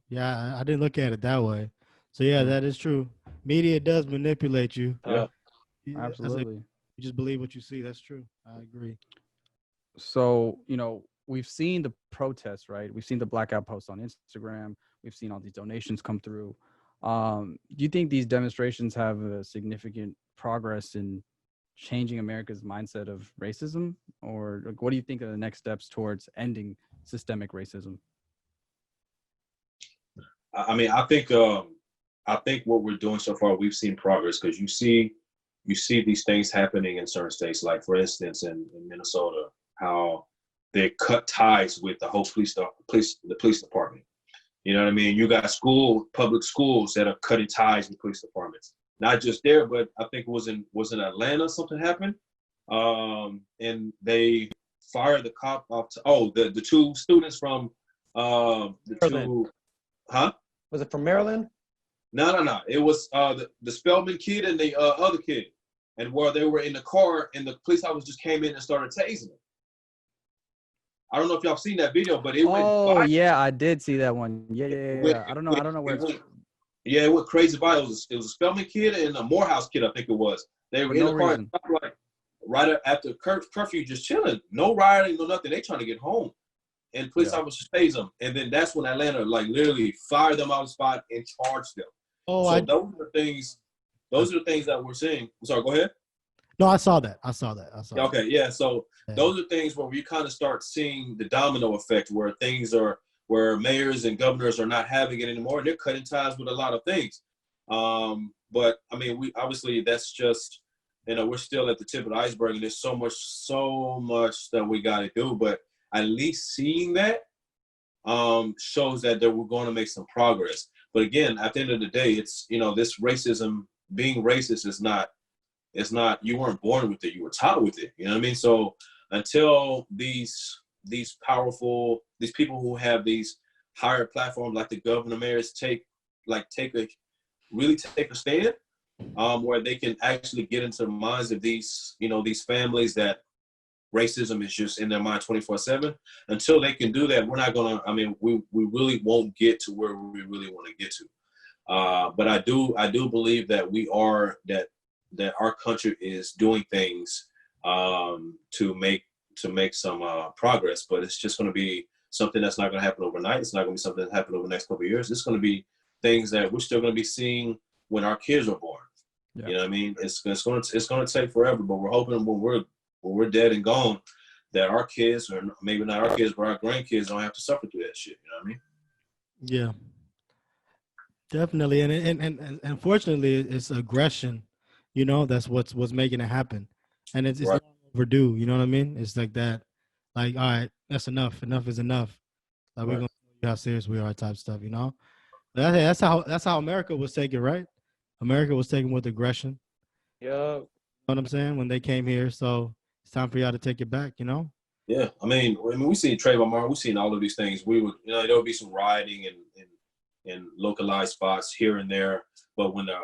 B: Yeah, I didn't look at it that way. So yeah, that is true. Media does manipulate you.
D: Yeah.
A: Absolutely.
B: You just believe what you see. That's true. I agree.
A: So, you know, we've seen the protests, right? We've seen the blackout posts on Instagram. We've seen all these donations come through. Do you think these demonstrations have a significant progress in changing America's mindset of racism? Or like, what do you think are the next steps towards ending systemic racism?
D: I mean, I think what we're doing so far, we've seen progress because you see these things happening in certain states, like for instance in Minnesota, how they cut ties with the whole police department. You know what I mean? You got public schools that are cutting ties with police departments. Not just there, but I think it was in Atlanta something happened, and they fired the cop off. The two students from
E: Was it from Maryland?
D: No. It was the Spelman kid and the other kid, and where they were in the car, and the police officer just came in and started tasing them. I don't know if y'all seen that video, but it went.
A: Oh yeah, I did see that one. Yeah. I don't know where.
D: It went crazy viral. It was a Spelman kid and a Morehouse kid, I think it was. They were in the car like right after curfew, just chilling. No rioting, no nothing. They trying to get home, and police officers tased them. And then that's when Atlanta like literally fired them out of the spot and charged them. Those are the things. Those are the things that we're seeing. Sorry, go ahead.
B: No, I saw that.
D: Okay, yeah. So those are things where we kind of start seeing the domino effect, where where mayors and governors are not having it anymore, and they're cutting ties with a lot of things. But I mean, we obviously that's just, you know, we're still at the tip of the iceberg, and there's so much that we got to do. But at least seeing that shows that we're going to make some progress. But again, at the end of the day, it's, you know, this racism, being racist is not, you weren't born with it, you were taught with it. You know what I mean? So until these people who have these higher platforms like the governor, mayors take a stand, where they can actually get into the minds of these, you know, these families that racism is just in their mind 24/7. Until they can do that, we're not gonna. I mean, we really won't get to where we really want to get to. But I do believe that that our country is doing things to make some progress. But it's just going to be something that's not going to happen overnight. It's not going to be something that happens over the next couple of years. It's going to be things that we're still going to be seeing when our kids are born. Yeah. You know what I mean? It's going to take forever, but we're hoping when we're dead and gone, that our kids, or maybe not our kids, but our grandkids, don't have to suffer through that shit. You know what I mean?
B: Yeah, definitely. And unfortunately, it's aggression. You know, that's what's making it happen, and it's
D: Right.
B: long overdue. You know what I mean? It's like that. Like, all right, that's enough. Enough is enough. Like, we're gonna see how serious we are, type stuff. You know, that's how America was taken, right? America was taken with aggression.
E: Yeah.
B: You know what I'm saying? When they came here, so it's time for y'all to take it back. You know?
D: Yeah, I mean, we seen Trayvon Martin, we seen all of these things. We would, there would be some rioting and localized spots here and there, but when the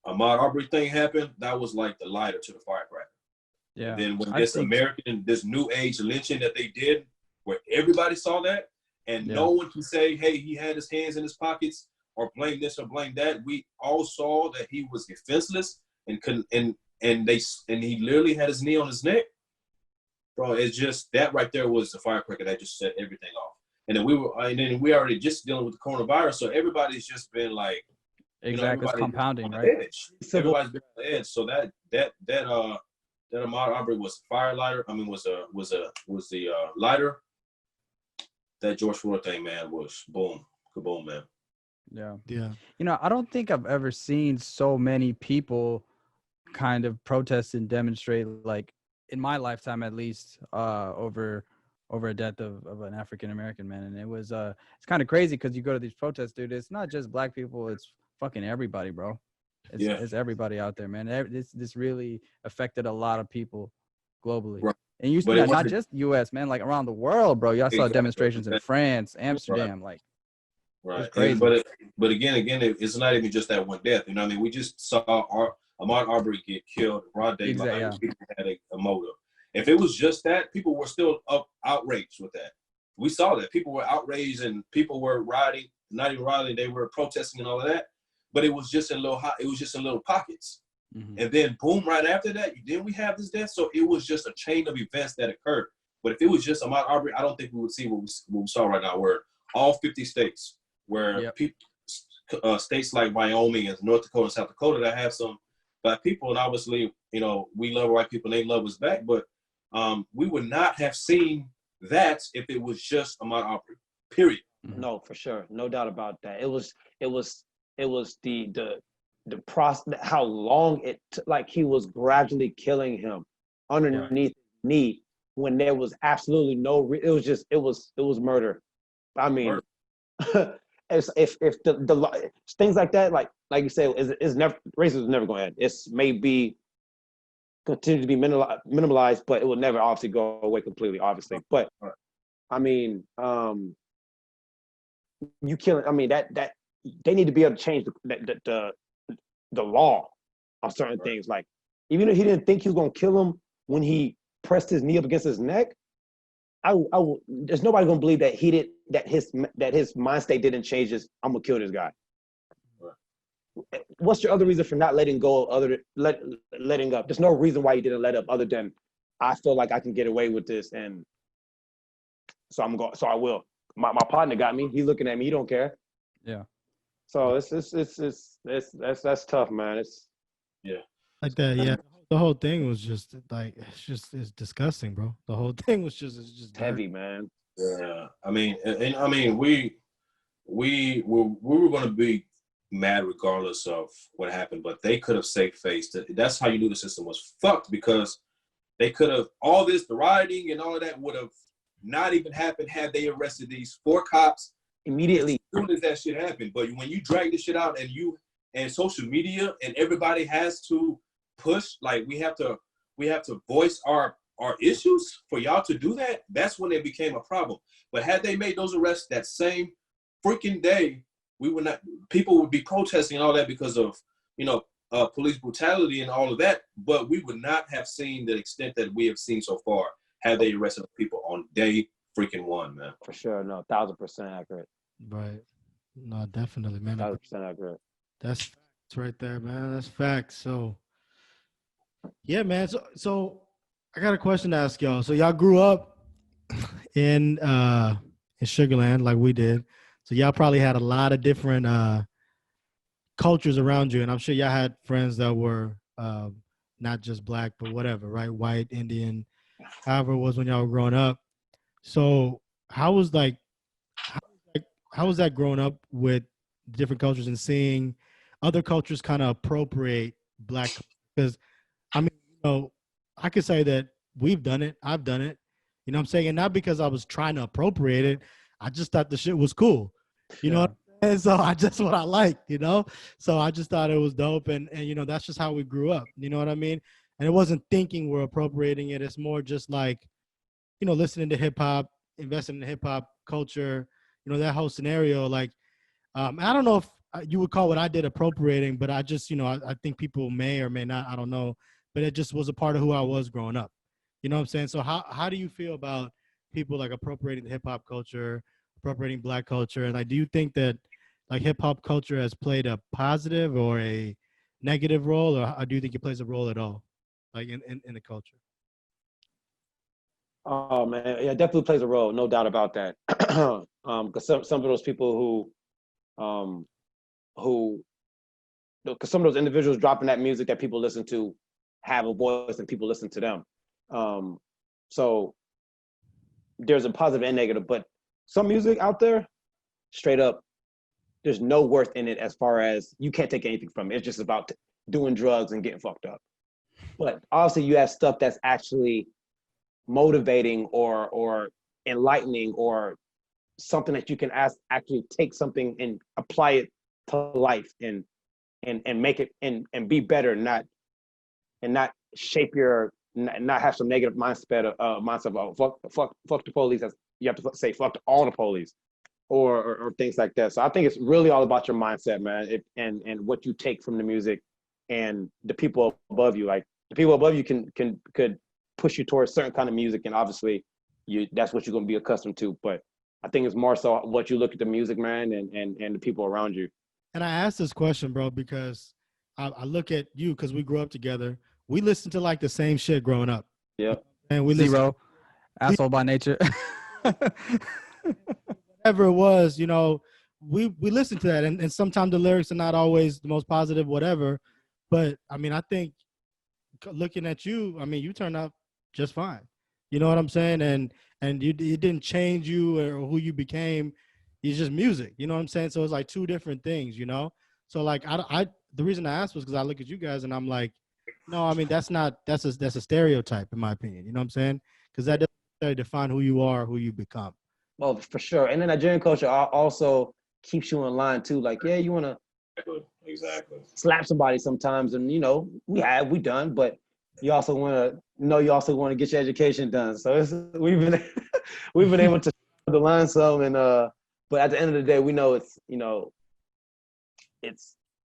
D: Ahmaud Arbery thing happened, that was like the lighter to the firecracker.
A: Yeah.
D: And then when this new age lynching that they did, where everybody saw that, and no one can say, hey, he had his hands in his pockets, or blame this or blame that. We all saw that he was defenseless and he literally had his knee on his neck. Bro, it's just that right there was the firecracker that just set everything off. And then we already just dealing with the coronavirus, so everybody's just been like,
A: exactly, it's compounding, right?
D: Edge. Everybody's been on the edge. So that Ahmaud Arbery was fire lighter. I mean, was the lighter. That George Floyd thing, man, was boom, kaboom, man.
A: Yeah.
B: Yeah.
A: I don't think I've ever seen so many people kind of protest and demonstrate, like, in my lifetime at least, over a death of an African American man. And it was it's kind of crazy because you go to these protests, dude, it's not just black people, it's fucking everybody, bro. It's everybody out there, man. This really affected a lot of people globally.
D: Right.
A: And you see not just US, man, like around the world, bro. Y'all saw demonstrations in France, Amsterdam, like,
D: right.
A: It's crazy.
D: But again, it's not even just that one death. You know what I mean? We just saw Ahmaud Arbery get killed in broad daylight.
A: Exactly, yeah.
D: People had a motive. If it was just that, people were still outraged with that. We saw that. People were outraged and people were rioting, not even rioting, they were protesting and all of that. But it was just in little pockets. Mm-hmm. And then boom, right after that, then we have this death. So it was just a chain of events that occurred. But if it was just Ahmaud Arbery, I don't think we would see what we saw right now, where all 50 states, where people, states like Wyoming and North Dakota and South Dakota that have some black people, and obviously, we love white people and they love us back, but we would not have seen that if it was just Ahmaud Arbery, period.
E: No, for sure. No doubt about that. It was the process, how long it like he was gradually killing him underneath his knee when there was absolutely it was murder. I mean, if the things like that, like you say, is never, racism is never going to end. It's maybe continue to be minimalized, but it will never obviously go away completely, obviously. But I mean, you kill. I mean that they need to be able to change the law on certain things. Like, even if he didn't think he was gonna kill him when he pressed his knee up against his neck, there's nobody gonna believe that he did that his mind state didn't change. I'm gonna kill this guy. Right. What's your other reason for not letting go? Letting up? There's no reason why you didn't let up other than I feel like I can get away with this, and so I'm going. So I will. My partner got me. He's looking at me. He don't care.
A: Yeah.
E: So that's tough, man. It's
B: like that. Yeah. The whole thing was just like it's disgusting, bro. The whole thing was just
E: heavy, man.
D: Yeah. I mean, we were going to be mad regardless of what happened, but they could have saved face. That's how you knew the system was fucked, because they could have, all this, the rioting and all of that would have not even happened had they arrested these 4 cops
E: immediately
D: as soon as that shit happened. But when you drag this shit out and social media and everybody has to push, like we have to voice our issues for y'all to do that, that's when it became a problem. But had they made those arrests that same freaking day, people would be protesting and all that because of, police brutality and all of that, but we would not have seen the extent that we have seen so far had they arrested people on day freaking 1, man.
E: For sure. No, 1,000% accurate.
B: Right. No, definitely, man.
E: 1,000% accurate.
B: That's facts right there, man. That's facts. So, yeah, man. So I got a question to ask y'all. So y'all grew up in Sugarland like we did. So y'all probably had a lot of different cultures around you, and I'm sure y'all had friends that were not just black, but whatever, right? White, Indian, however it was when y'all were growing up. So how was like how was that growing up with different cultures and seeing other cultures kind of appropriate black? Because I mean, I could say that we've done it. I've done it. You know what I'm saying? And not because I was trying to appropriate it. I just thought the shit was cool. You know what I'm saying? So I just what I liked. So I just thought it was dope. And that's just how we grew up. You know what I mean? And it wasn't thinking we're appropriating it. It's more just like, listening to hip hop, investing in hip hop culture, that whole scenario. Like, I don't know if you would call what I did appropriating, but I just, I think people may or may not, I don't know, but it just was a part of who I was growing up. You know what I'm saying? So how do you feel about people like appropriating the hip hop culture, appropriating black culture? And like, do you think that like hip hop culture has played a positive or a negative role, or do you think it plays a role at all, like in the culture?
E: Oh man, yeah, it definitely plays a role, no doubt about that. Because some of those people because some of those individuals dropping that music that people listen to have a voice and people listen to them. So there's a positive and negative, but some music out there, straight up, there's no worth in it as far as you can't take anything from it. It's just about doing drugs and getting fucked up. But obviously you have stuff that's actually motivating or enlightening or something that you can actually take something and apply it to life and make it and be better, not shape your not have some negative mindset of fuck the police. You have to say fuck all the police or things like that. So I think it's really all about your mindset, man, and what you take from the music and the people above you. Like the people above you could push you towards certain kind of music, and obviously that's what you're going to be accustomed to. But I think it's more so what you look at the music, man, and the people around you.
B: And I asked this question, bro, because I look at you because we grew up together. We listened to like the same shit growing up.
E: Yeah.
B: And we
A: Zero. Asshole by nature.
B: Whatever it was, we listened to that. And sometimes the lyrics are not always the most positive, whatever. But I mean, I think looking at you, I mean, you turned out just fine. You know what I'm saying? And it didn't change you or who you became. It's just music. You know what I'm saying? So it's like two different things, So like the reason I asked was because I look at you guys and I'm like, no, I mean that's a stereotype in my opinion. You know what I'm saying? Because that doesn't necessarily define who you are, who you become.
E: Well, for sure. And the Nigerian culture also keeps you in line too. Like, yeah, you want to
D: exactly
E: slap somebody sometimes, and we done, but you also want to get your education done. So we've been able to the line some, and but at the end of the day, we know it's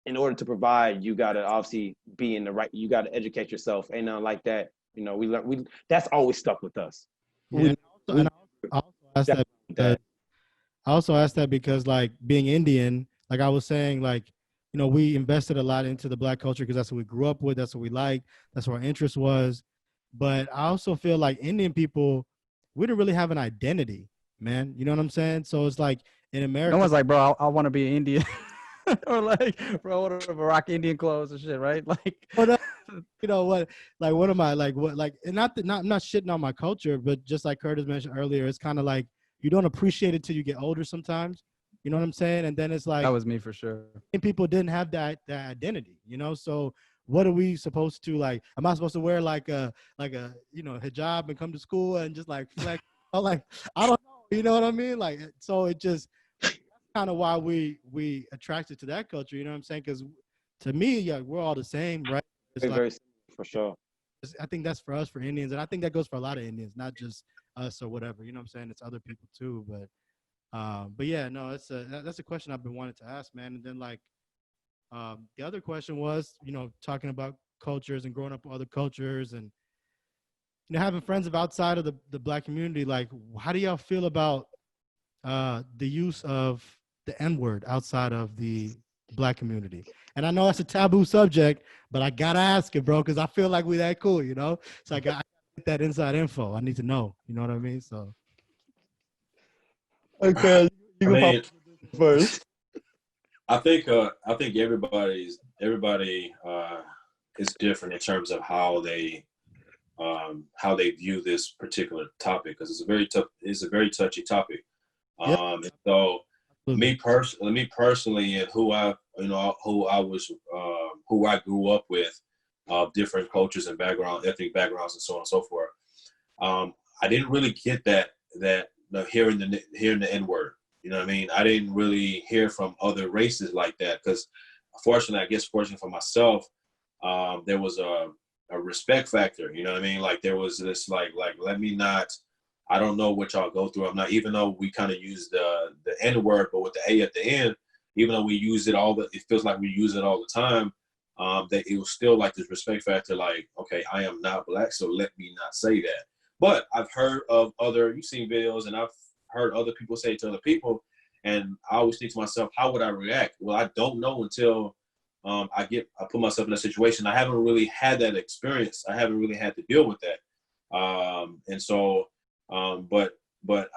E: in order to provide, you gotta obviously be in the right. You gotta educate yourself. Ain't nothing like that. We that's always stuck with us.
B: Yeah. I also asked that because like being Indian, like I was saying, like we invested a lot into the black culture because that's what we grew up with, that's what we liked, that's what our interest was. But I also feel like Indian people, we didn't really have an identity, man. You know what I'm saying? So it's like in America,
A: No one's like, bro, I want to be Indian. Or like, bro, I want to rock Indian clothes and shit, right? Like,
B: you know what? Like, what am I like? What like? And not shitting on my culture, but just like Curtis mentioned earlier, it's kind of like you don't appreciate it till you get older. Sometimes, you know what I'm saying? And then it's like
A: that was me for sure.
B: And people didn't have that identity, So what are we supposed to like? Am I supposed to wear like a hijab and come to school and just like flex? Like I don't know, you know what I mean? Like so it just kind of why we attracted to that culture, you know what I'm saying? Because to me, yeah, we're all the same, right? It's
E: very similar, for sure.
B: I think that's for us, for Indians, and I think that goes for a lot of Indians, not just us or whatever. You know what I'm saying? It's other people too, but yeah, no, that's a question I've been wanting to ask, man. And then like the other question was, talking about cultures and growing up with other cultures and having friends of outside of the black community. Like, how do y'all feel about the use of the N-word outside of the black community? And I know that's a taboo subject, but I gotta ask it, bro, because I feel like we that cool, So I got get that inside info. I need to know. You know what I mean? So
E: Okay, you
D: I
E: can
D: mean,
E: pop first.
D: I think everybody is different in terms of how they view this particular topic, because it's a very touchy topic.
B: Yep.
D: And so
B: absolutely.
D: me personally, and who I grew up with, different cultures and ethnic backgrounds, and so on and so forth. I didn't really get that hearing the N word. You know what I mean? I didn't really hear from other races like that, because fortunately for myself, there was a respect factor. You know what I mean? Like there was this like let me not. I don't know what y'all go through. I'm not, even though we kind of use the N word, but with the A at the end, even though we use it it feels like we use it all the time. That it was still like this respect factor. Like, okay, I am not black, so let me not say that. But I've heard of you've seen videos, and I've heard other people say it to other people, and I always think to myself, how would I react? Well, I don't know until I put myself in a situation. I haven't really had that experience. I haven't really had to deal with that, and so. But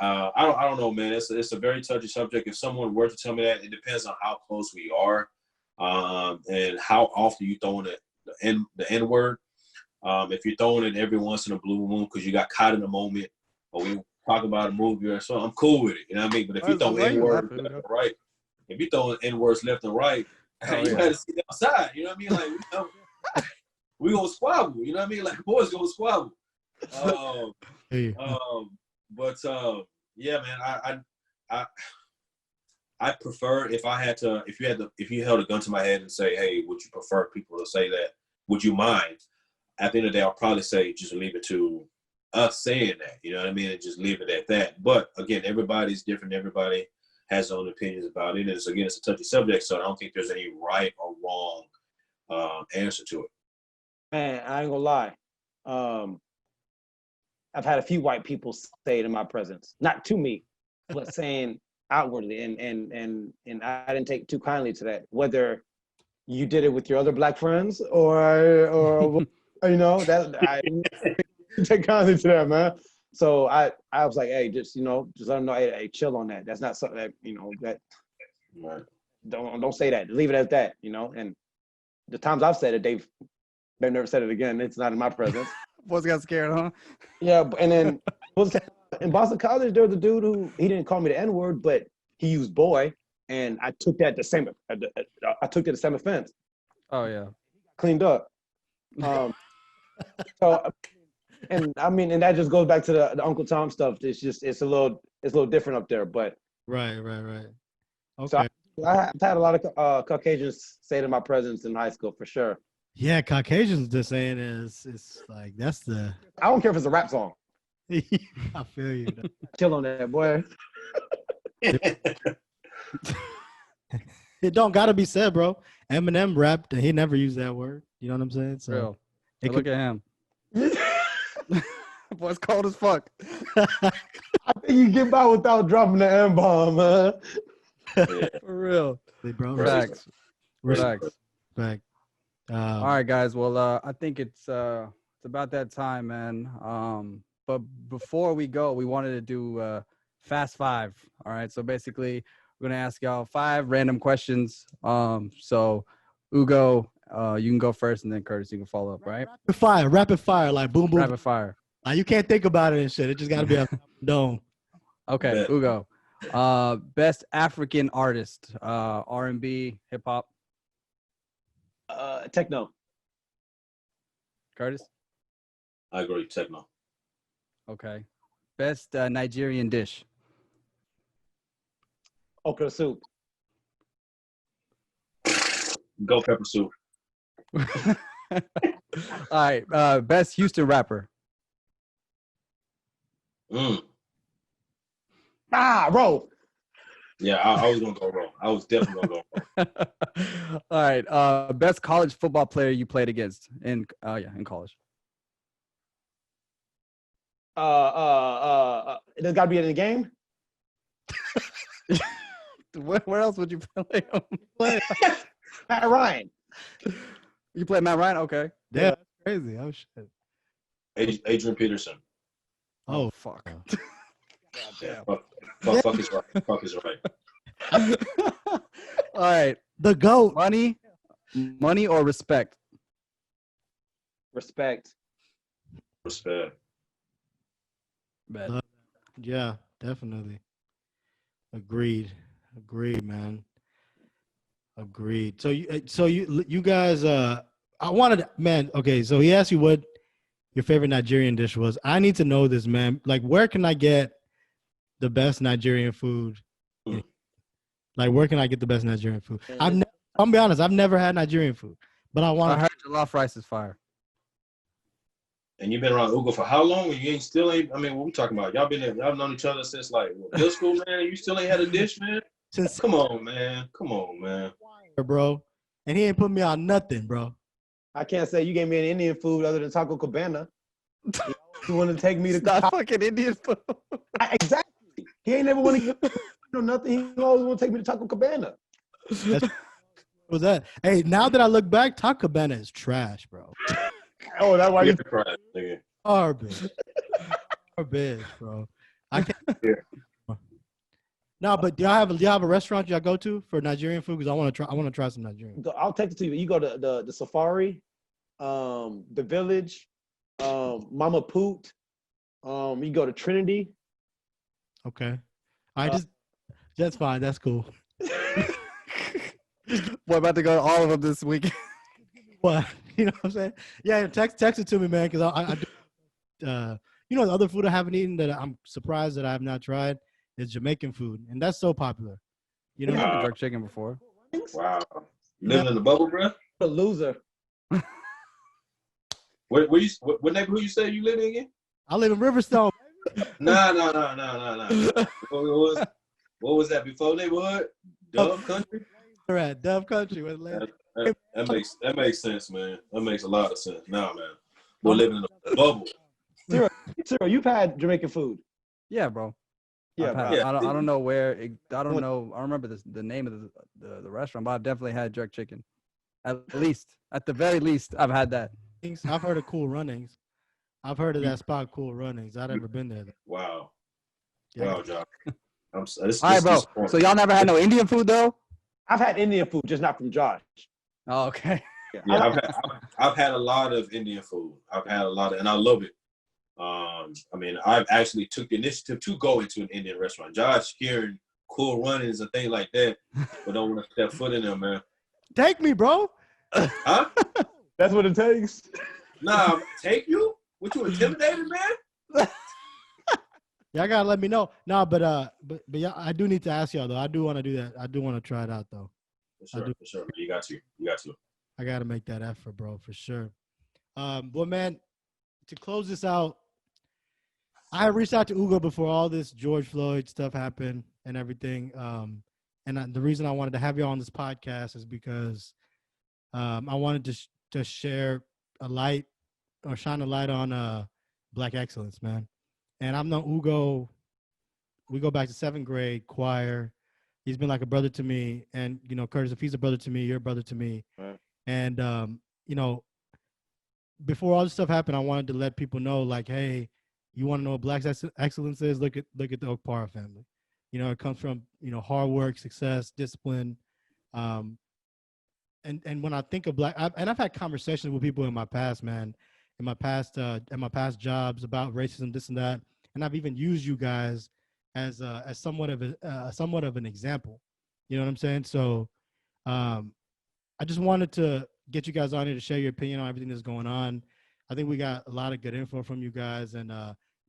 D: I don't know, man. It's a very touchy subject. If someone were to tell me that, it depends on how close we are, and how often you throwing the N word. If you're throwing it every once in a blue moon because you got caught in a moment, or we talk about a movie or something, I'm cool with it. You know what I mean? But if you throw N words left and right, if you throwing N words left and right, you got to see the outside. You know what I mean? Like we gonna squabble. You know what I mean? Like boys gonna squabble. But yeah, man, I prefer if you held a gun to my head and say, hey, would you prefer people to say that? Would you mind? At the end of the day, I'll probably say just leave it to us saying that, you know what I mean? And just leave it at that. But again, everybody's different. Everybody has their own opinions about it. And it's a touchy subject. So I don't think there's any right or wrong answer to it. Man,
E: I ain't gonna lie. I've had a few white people say it in my presence, not to me, but saying outwardly, and I didn't take too kindly to that. Whether you did it with your other black friends or you know, that I didn't take kindly to that, man. So I was like, hey, just let them know, hey, chill on that. That's not something that that don't say that. Leave it at that, And the times I've said it, they've never said it again. It's not in my presence.
A: Boys got scared, huh?
E: Yeah, and then in Boston College, there was a dude who he didn't call me the N-word, but he used boy, and I took that the same offense.
A: Oh yeah,
E: cleaned up. So, and I mean, and that just goes back to the Uncle Tom stuff. It's a little different up there, but
B: right. Okay.
E: So I've had a lot of Caucasians say it in my presence in high school for sure.
B: Yeah, Caucasians just saying it's like that's the.
E: I don't care if it's a rap song.
B: I feel you.
E: Chill on that, boy.
B: It don't gotta be said, bro. Eminem rapped and he never used that word. You know what I'm saying? So
A: real. Hey, look at him. Boy's cold as fuck.
E: I think you get by without dropping the M-bomb, man.
A: For real.
B: Bro,
A: Facts.
B: Fact.
A: All right, guys. Well, I think it's about that time, man. But before we go, we wanted to do Fast Five. All right. So basically, we're gonna ask y'all 5 random questions. So Ugo, you can go first, and then Curtis, you can follow up. Right?
B: Rapid fire, like boom, boom.
A: Rapid fire.
B: You can't think about it and shit. It just gotta be a dome.
A: Okay, Ugo. Best African artist, R&B, hip hop.
E: Techno.
A: Curtis.
D: I agree, techno.
A: Okay. Best Nigerian dish.
E: Okra soup.
D: Go pepper soup.
A: All right. Best Houston rapper.
E: Bro.
D: Yeah, I was gonna go wrong. I was definitely gonna go wrong.
A: All right. Best college football player you played against in college.
E: There's got to be in the game.
A: Where else would you play him?
E: Matt Ryan.
A: You play Matt Ryan? Okay.
B: Yeah, that's crazy. Oh shit.
D: Adrian Peterson.
B: Oh,
A: fuck.
D: Yeah, fuck is right. Fuck is right.
A: All right.
B: the GOAT.
A: Money or respect?
E: Respect.
D: Respect.
A: Bet.
B: Yeah, definitely. Agreed, man. Agreed. So you guys, I wanted, man. Okay, so he asked you what your favorite Nigerian dish was. I need to know this, man. Like, where can I get the best Nigerian food? Like, where can I get the best Nigerian food? I'm gonna be honest, I've never had Nigerian food, but I want
A: I
B: to.
A: heard jollof rice is fire.
D: And you've been around Ugo for how long? And you still ain't. I mean, what we talking about? Y'all known each other since like middle school, man. You still ain't had a dish, man. Come on, man.
B: Bro. And he ain't put me on nothing, bro.
E: I can't say you gave me an Indian food other than Taco Cabana. You want to take me to
A: Not fucking Indian food.
E: Exactly. He ain't never want to nothing. He always want to take me to Taco Cabana.
B: What was that? Hey, now that I look back, Taco Cabana is trash, bro.
E: Oh, that's why you
B: Garbage, bro. I can't. No, but do y'all have a restaurant y'all go to for Nigerian food? Because I want to try some Nigerian.
E: I'll text it to you. You go to the Safari, the Village, Mama Poot. You go to Trinity.
B: Okay, that's fine. That's cool.
A: We're about to go to all of them this week.
B: What? You know what I'm saying? Yeah, text it to me, man. Because I do. You know, the other food I haven't eaten that I'm surprised that I have not tried is Jamaican food, and that's so popular. You know,
A: I've had jerk chicken before.
D: Wow. You living in the bubble, bro?
E: A loser.
D: What neighborhood you say you live in again?
B: I live in Riverstone.
D: Nah. What was that before neighborhood? Dove Country?
B: We're at Dove Country.
D: That makes sense, man. That makes a lot of sense. Nah, man. We're living in a bubble.
E: Cyril, you've had Jamaican food.
A: Yeah, bro.
E: Yeah,
A: I don't know where. I don't know. I don't remember the name of the restaurant, but I've definitely had jerk chicken. At the very least, I've had that.
B: I've heard of Cool Runnings. I've heard of that spot, Cool Runnings. I've never been there.
D: Wow.
B: Yeah.
D: Wow, Josh.
A: All right, bro. So y'all never had no Indian food though?
E: I've had Indian food, just not from Josh.
A: Oh, okay.
D: Yeah, I've had a lot of Indian food. I've had a lot of, and I love it. I mean, I've actually took the initiative to go into an Indian restaurant. Josh hearing Cool Runnings and things like that, but don't want to step foot in there, man.
B: Take me, bro.
D: Huh?
E: That's what it takes.
D: Nah, take you? What, you intimidated, man?
B: Y'all gotta let me know. No, but yeah, I do need to ask y'all though. I do want to do that. I do want to try it out though.
D: For sure, man. You got to.
B: I gotta make that effort, bro, for sure. Well, man, to close this out, I reached out to Ugo before all this George Floyd stuff happened and everything. And the reason I wanted to have you on this podcast is because I wanted to share a light or shine a light on Black excellence, man. And I've known Ugo. We go back to 7th grade choir. He's been like a brother to me. And, you know, Curtis, if he's a brother to me, you're a brother to me.
E: Right.
B: And, you know, before all this stuff happened, I wanted to let people know, like, hey, you want to know what Black excellence is? Look at the Okpara family. You know, it comes from, you know, hard work, success, discipline. And when I think of Black, I've had conversations with people in my past, man, in my past jobs about racism, this and that. And I've even used you guys as somewhat of an example. You know what I'm saying? So I just wanted to get you guys on here to share your opinion on everything that's going on. I think we got a lot of good info from you guys, and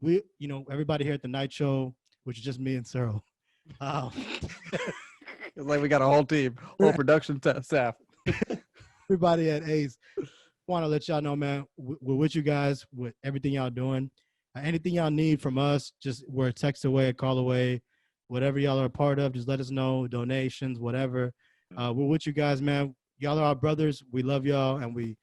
B: we, you know, everybody here at the Nite Show, which is just me and Cyril.
A: It's like we got a whole team, whole production staff.
B: Everybody at Ace. Want to let y'all know, man, we're with you guys with everything y'all doing. Anything y'all need from us, just we're a text away, a call away, whatever y'all are a part of, just let us know. Donations, whatever. We're with you guys, man. Y'all are our brothers. We love y'all, and we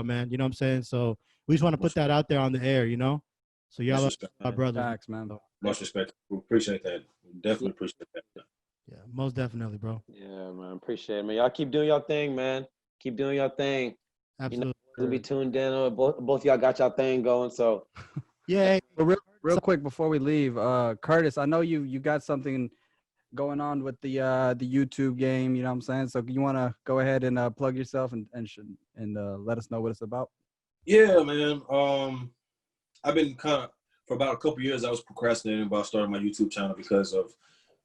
B: man. You know what I'm saying? So we just want to put that out there on the air, you know? So y'all are our brothers.
A: Thanks, man.
D: Much respect. We appreciate that. We definitely appreciate that.
B: Yeah, most definitely, bro.
E: Yeah, man. Appreciate it, man. Y'all keep doing your thing, man. Keep doing your thing.
B: Absolutely.
E: to be tuned in. Both y'all got y'all thing going. So
B: Yeah.
A: But real quick before we leave, Curtis, I know you got something going on with the YouTube game. You know what I'm saying? So you want to go ahead and plug yourself and let us know what it's about?
D: Yeah, man. I've been for about a couple years, I was procrastinating about starting my YouTube channel because of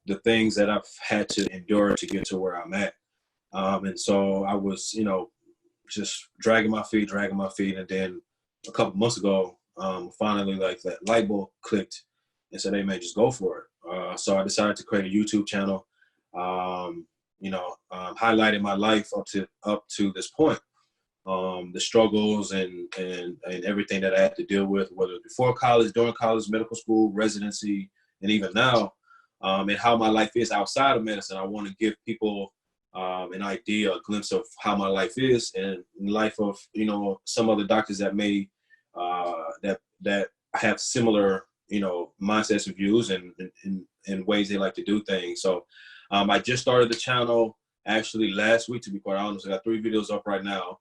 D: the things that I've had to endure to get to where I'm at. And so I was, just dragging my feet. And then a couple months ago, finally, like, that light bulb clicked and said, hey, man, just go for it. So I decided to create a YouTube channel, highlighting my life up to this point. The struggles and everything that I had to deal with, whether before college, during college, medical school, residency, and even now, and how my life is outside of medicine. I want to give people an idea, a glimpse of how my life is and life of, some other doctors that may, that have similar, mindsets and views and ways they like to do things. So I just started the channel actually last week, to be quite honest. I got 3 videos up right now.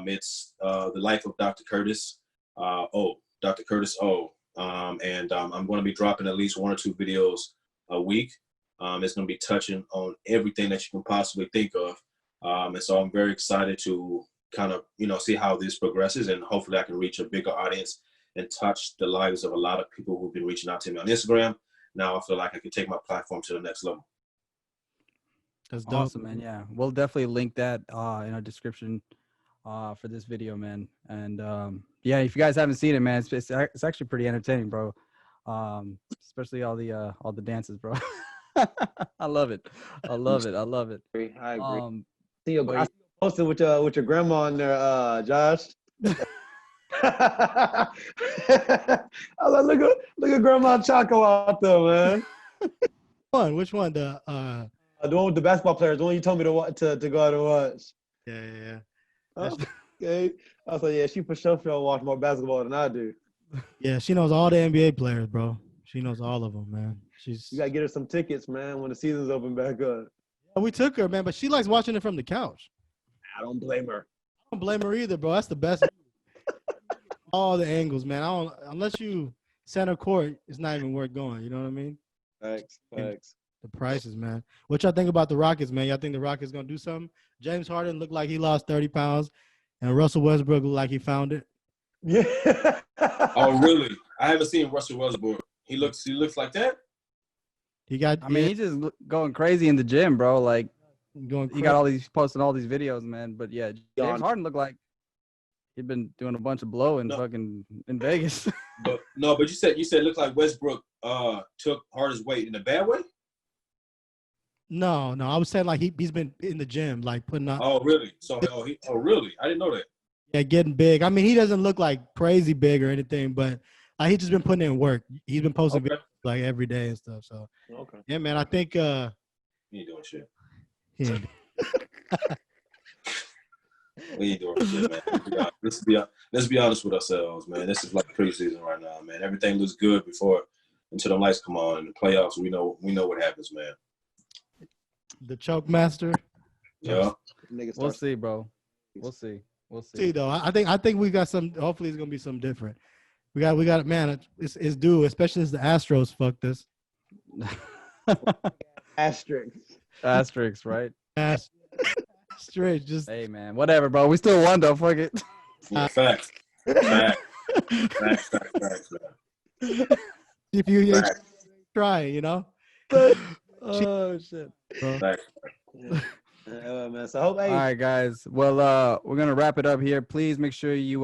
D: It's the life of Dr. Curtis Dr. Curtis O. And I'm going to be dropping at least 1 or 2 videos a week. It's going to be touching on everything that you can possibly think of. And so I'm very excited to kind of, see how this progresses, and hopefully I can reach a bigger audience and touch the lives of a lot of people who've been reaching out to me on Instagram. Now I feel like I can take my platform to the next level.
B: That's dope.
A: Awesome, man. Yeah, we'll definitely link that in our description for this video, man. And yeah, if you guys haven't seen it, man, it's actually pretty entertaining, bro. Especially all the dances, bro. I love it. I love it.
E: I agree. See
A: but-
E: I see you posted with your grandma in there, Josh. I was like, look at Grandma Choco out there, man.
B: Which one?
E: The one with the basketball players, the one you told me to go out and watch.
B: Yeah.
E: Okay. I was like, yeah, she for sure watch more basketball than I do.
B: Yeah, she knows all the NBA players, bro. She knows all of them, man.
E: You gotta get her some tickets, man, when the season's open back up.
B: We took her, man, but she likes watching it from the couch.
E: I don't blame her.
B: I don't blame her either, bro. That's the best. All the angles, man. Unless you center court, it's not even worth going. You know what I mean?
E: Thanks.
B: The prices, man. What y'all think about the Rockets, man? Y'all think the Rockets gonna do something? James Harden looked like he lost 30 pounds, and Russell Westbrook looked like he found it.
E: Yeah.
D: Oh, really? I haven't seen Russell Westbrook. He looks like that.
B: He got.
A: I mean, he's just going crazy in the gym, bro. Like,
B: going.
A: He got posting all these videos, man. But yeah, James Harden looked like he'd been doing a bunch of blow in fucking in Vegas.
D: But you said it looked like Westbrook took Harden's weight in a bad way.
B: No. I was saying like he's been in the gym, like putting on.
D: Oh, really? So, really? I didn't know that.
B: Yeah, getting big. I mean, he doesn't look like crazy big or anything, but he's just been putting in work. He's been posting videos like every day and stuff. So, yeah, man, I think.
D: He ain't doing shit.
B: Yeah.
D: We ain't doing shit, man. Let's be honest with ourselves, man. This is like preseason right now, man. Everything looks good until the lights come on. In the playoffs, we know what happens, man.
B: The choke master.
D: Yeah.
A: We'll see, bro. We'll see.
B: See though, I think we got some. Hopefully, it's gonna be something different. We got man. It's due, especially as the Astros fucked us.
E: Asterisk,
A: right?
B: Straight, just
A: hey, man, whatever, bro. We still won, though. Fuck it.
D: Facts, man.
B: If you try, you know.
A: Oh shit.
D: Facts.
E: Man. So all
A: right, guys. Well, we're gonna wrap it up here. Please make sure you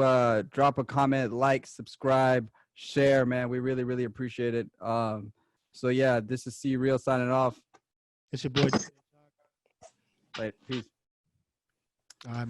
A: drop a comment, like, subscribe, share, man. We really, really appreciate it. So yeah, this is C Real signing off.
B: It's your boy.
A: Wait, peace.
B: All right.